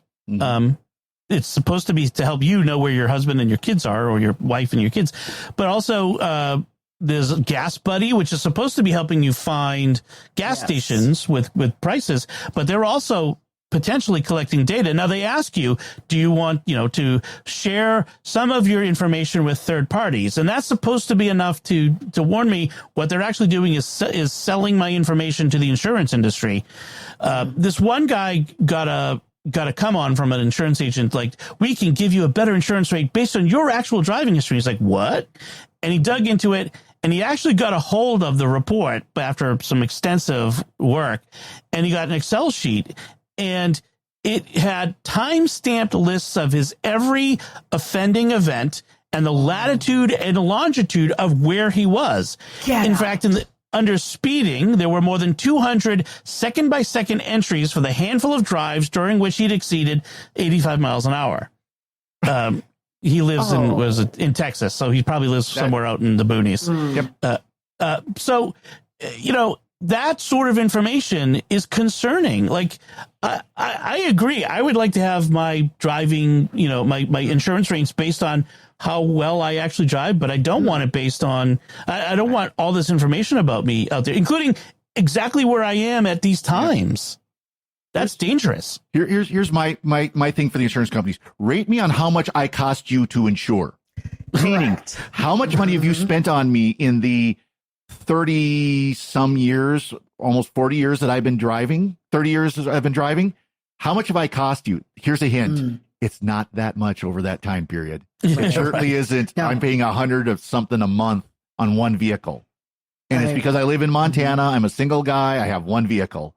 It's supposed to be to help you know where your husband and your kids are, or your wife and your kids. But also there's Gas Buddy, which is supposed to be helping you find gas stations with prices. But they're also potentially collecting data. Now they ask you, do you want, to share some of your information with third parties? And that's supposed to be enough to warn me. What they're actually doing is selling my information to the insurance industry. This one guy got a come on from an insurance agent, like, we can give you a better insurance rate based on your actual driving history. He's like, what? And he dug into it, and he actually got a hold of the report after some extensive work, and he got an Excel sheet. And it had time-stamped lists of his every offending event and the latitude and longitude of where he was. In fact, under speeding, there were more than 200 second-by-second entries for the handful of drives during which he'd exceeded 85 miles an hour. He lives in Texas, so he probably lives somewhere out in the boonies. So, that sort of information is concerning. Like, I agree. I would like to have my driving, my insurance rates based on how well I actually drive, but I don't want it based on, I don't want all this information about me out there, including exactly where I am at these times. That's dangerous. Here's my thing for the insurance companies. Rate me on how much I cost you to insure. Meaning, how much money have you spent on me in the 30 some years, almost 40 years that I've been driving, 30 years that I've been driving. How much have I cost you? Here's a hint. It's not that much over that time period. It certainly isn't. No. I'm paying $100 of something a month on one vehicle. And it's because I live in Montana. I'm a single guy. I have one vehicle.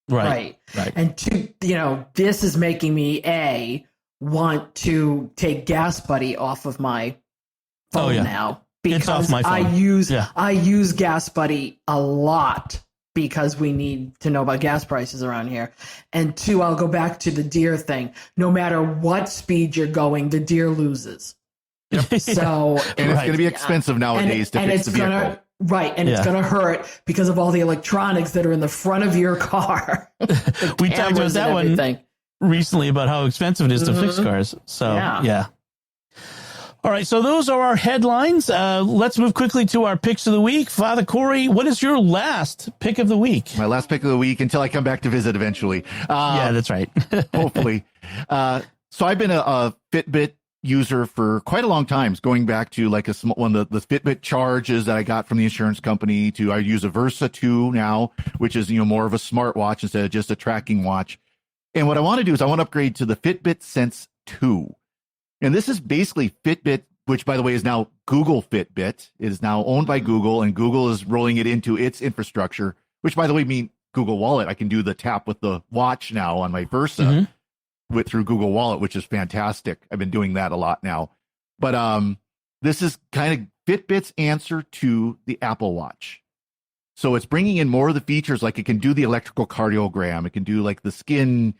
Right. And this is making me want to take Gas Buddy off of my phone now. Because I use Gas Buddy a lot because we need to know about gas prices around here. And 2, I'll go back to the deer thing. No matter what speed you're going, the deer loses. So and it's going to be expensive nowadays to fix the vehicle. It's going to hurt because of all the electronics that are in the front of your car. We talked about that one recently about how expensive it is to fix cars. So yeah. All right, so those are our headlines. Let's move quickly to our picks of the week. Father Cory, what is your last pick of the week? My last pick of the week until I come back to visit eventually. Yeah, that's right. Hopefully. So I've been a Fitbit user for quite a long time, going back to like one of the Fitbit charges that I got from the insurance company to I use a Versa 2 now, which is more of a smartwatch instead of just a tracking watch. And what I want to do is I want to upgrade to the Fitbit Sense 2. And this is basically Fitbit, which, by the way, is now Google Fitbit. It is now owned by Google, and Google is rolling it into its infrastructure, which, by the way, means Google Wallet. I can do the tap with the watch now on my Versa through Google Wallet, which is fantastic. I've been doing that a lot now. But this is kind of Fitbit's answer to the Apple Watch. So it's bringing in more of the features, like it can do the electrical cardiogram. It can do like the skin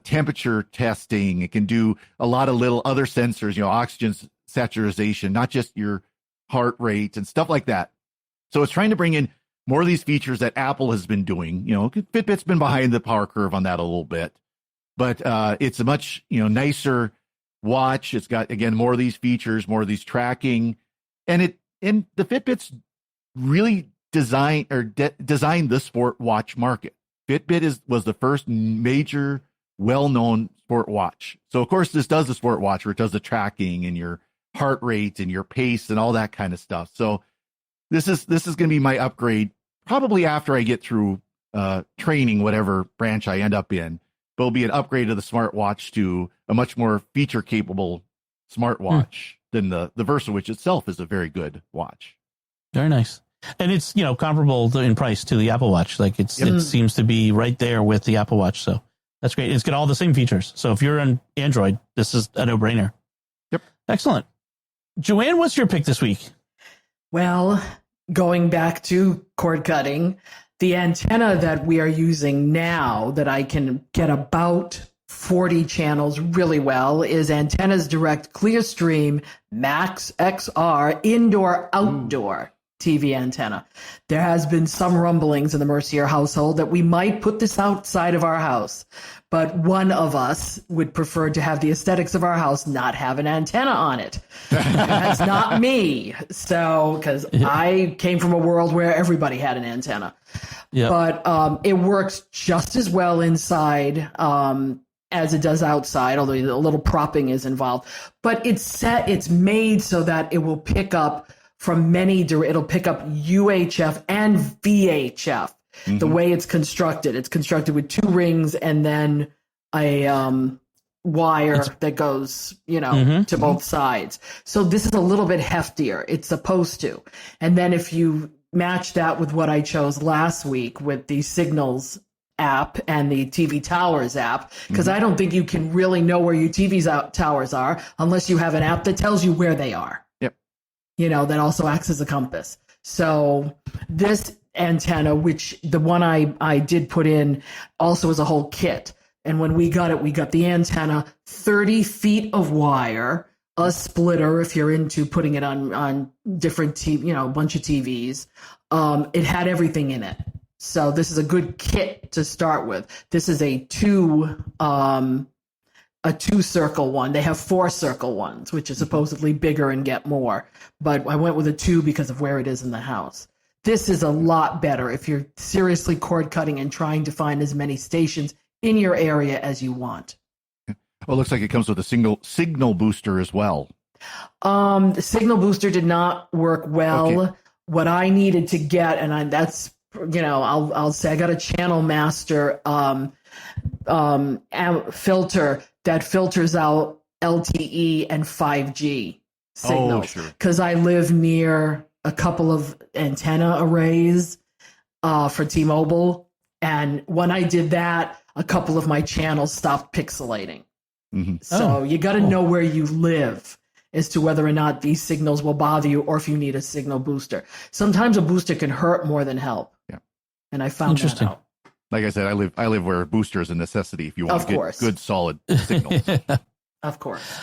temperature testing. It can do a lot of little other sensors, oxygen saturation, not just your heart rate and stuff like that. So it's trying to bring in more of these features that Apple has been doing. Fitbit's been behind the power curve on that a little bit, but it's a much, nicer watch. It's got, again, more of these features, more of these tracking, and the Fitbit's really designed the sport watch market. Fitbit was the first major well-known sport watch. So of course this does the sport watch where it does the tracking and your heart rate and your pace and all that kind of stuff. So this is going to be my upgrade probably after I get through training, whatever branch I end up in. But it'll be an upgrade of the smartwatch to a much more feature capable smartwatch than the Versa, which itself is a very good watch. Very nice. And it's, comparable in price to the Apple Watch. Like it seems to be right there with the Apple Watch. So that's great. It's got all the same features. So if you're on Android, this is a no-brainer. Yep. Excellent. Joanne, what's your pick this week? Well, going back to cord cutting, The antenna that we are using now that I can get about 40 channels really well is Antennas Direct Clearstream Max XR indoor-outdoor TV antenna. There has been some rumblings in the Mercier household that we might put this outside of our house, but one of us would prefer to have the aesthetics of our house not have an antenna on it. That's not me. So, because I came from a world where everybody had an antenna. Yep. But it works just as well inside as it does outside, although a little propping is involved. But it's made so that it will pick up from it'll pick up UHF and VHF. Mm-hmm. The way it's constructed with 2 rings and then a wire that goes, to both sides. So this is a little bit heftier. It's supposed to. And then if you match that with what I chose last week with the Signals app and the TV Towers app, because I don't think you can really know where your TV towers are unless you have an app that tells you where they are. That also acts as a compass. So this antenna, which the one I did put in also is a whole kit. And when we got the antenna, 30 feet of wire, a splitter if you're into putting it on different TV, a bunch of TVs. It had everything in it. So this is a good kit to start with. This is a 2-circle one. They have 4-circle ones, which is supposedly bigger and get more. But I went with a 2 because of where it is in the house. This is a lot better if you're seriously cord cutting and trying to find as many stations in your area as you want. Well, it looks like it comes with a signal booster as well. The signal booster did not work well. Okay. What I needed to get, and I'll say I got a Channel Master filter that filters out LTE and 5G signals. Because I live near a couple of antenna arrays for T-Mobile. And when I did that, a couple of my channels stopped pixelating. Mm-hmm. So you got to know where you live as to whether or not these signals will bother you or if you need a signal booster. Sometimes a booster can hurt more than help. Yeah. And I found that out. Like I said, I live where a booster is a necessity if you want to get good, solid signals. Of course.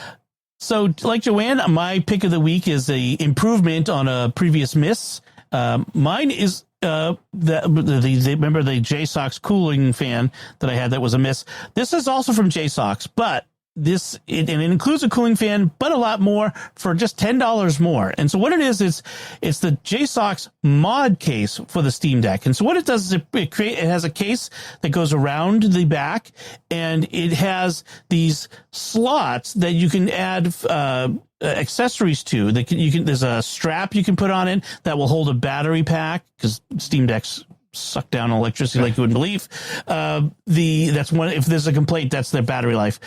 So, like Joanne, my pick of the week is a improvement on a previous miss. Mine is remember the JSOX cooling fan that I had that was a miss. This is also from JSOX, but it includes a cooling fan, but a lot more for just $10 more. And so what it is it's the JSOX mod case for the Steam Deck. And so what it does is it has a case that goes around the back, and it has these slots that you can add accessories to. There's a strap you can put on it that will hold a battery pack, because Steam Decks suck down electricity like you wouldn't believe. That's one. If there's a complaint, that's their battery life.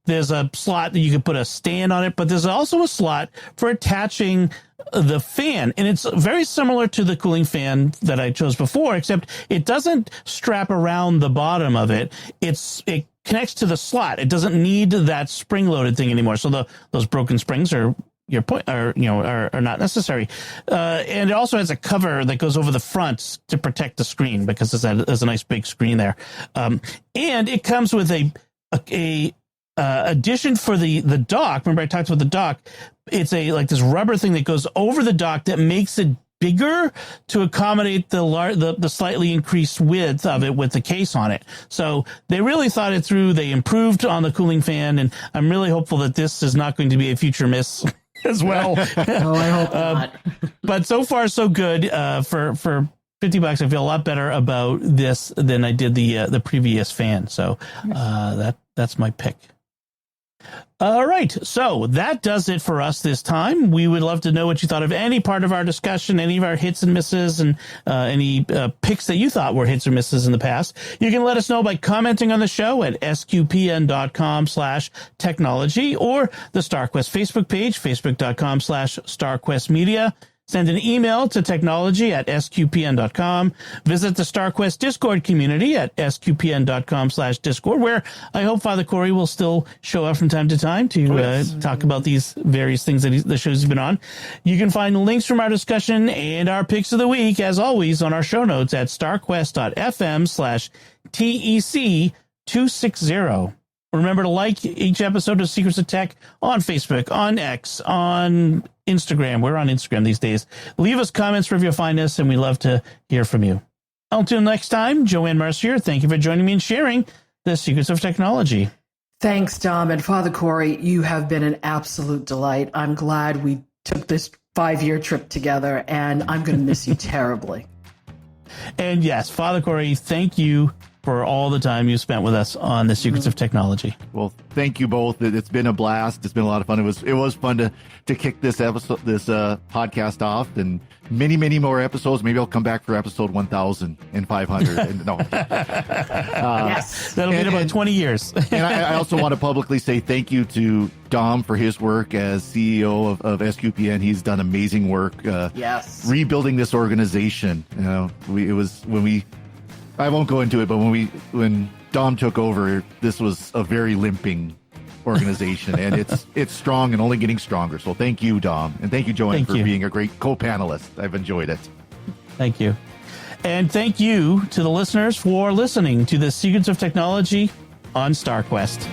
There's a slot that you can put a stand on it, but there's also a slot for attaching the fan, and it's very similar to the cooling fan that I chose before, except it doesn't strap around the bottom of it. It connects to the slot. It doesn't need that spring-loaded thing anymore. So those broken springs are not necessary. And it also has a cover that goes over the front to protect the screen, because there's a nice big screen there. And it comes with a addition for the dock. Remember I talked about the dock? It's this rubber thing that goes over the dock that makes it bigger to accommodate the slightly increased width of it with the case on it. So they really thought it through. They improved on the cooling fan, and I'm really hopeful that this is not going to be a future miss as well. Oh, I hope not. But so far so good. For $50, I feel a lot better about this than I did the previous fan. So that's my pick. All right, so that does it for us this time. We would love to know what you thought of any part of our discussion, any of our hits and misses, and any picks that you thought were hits or misses in the past. You can let us know by commenting on the show at sqpn.com/technology, or the StarQuest Facebook page, facebook.com/StarQuestMedia. Send an email to technology@sqpn.com. Visit the StarQuest Discord community at sqpn.com/Discord, where I hope Father Cory will still show up from time to time to talk about these various things that the shows he's been on. You can find links from our discussion and our picks of the week, as always, on our show notes at starquest.fm/TEC260. Remember to like each episode of Secrets of Tech on Facebook, on X, on Instagram. We're on Instagram these days. Leave us comments wherever you find us, and we love to hear from you. Until next time, Joanne Mercier, thank you for joining me and sharing the secrets of technology. Thanks, Dom. And Father Cory, you have been an absolute delight. I'm glad we took this 5-year trip together, and I'm going to miss you terribly. And yes, Father Cory, thank you for all the time you spent with us on the Secrets of Technology. Well, thank you both. It's been a blast. It's been a lot of fun. It was fun to kick this podcast off, and many more episodes. Maybe I'll come back for episode 1,500. And no, Yes. That'll be in about 20 years. And I also want to publicly say thank you to Dom for his work as CEO of SQPN. He's done amazing work. Yes. Rebuilding this organization. I won't go into it, but when Dom took over, this was a very limping organization, and it's strong and only getting stronger. So thank you, Dom, and thank you, Joanne, for being a great co-panelist. I've enjoyed it. Thank you. And thank you to the listeners for listening to the Secrets of Technology on StarQuest.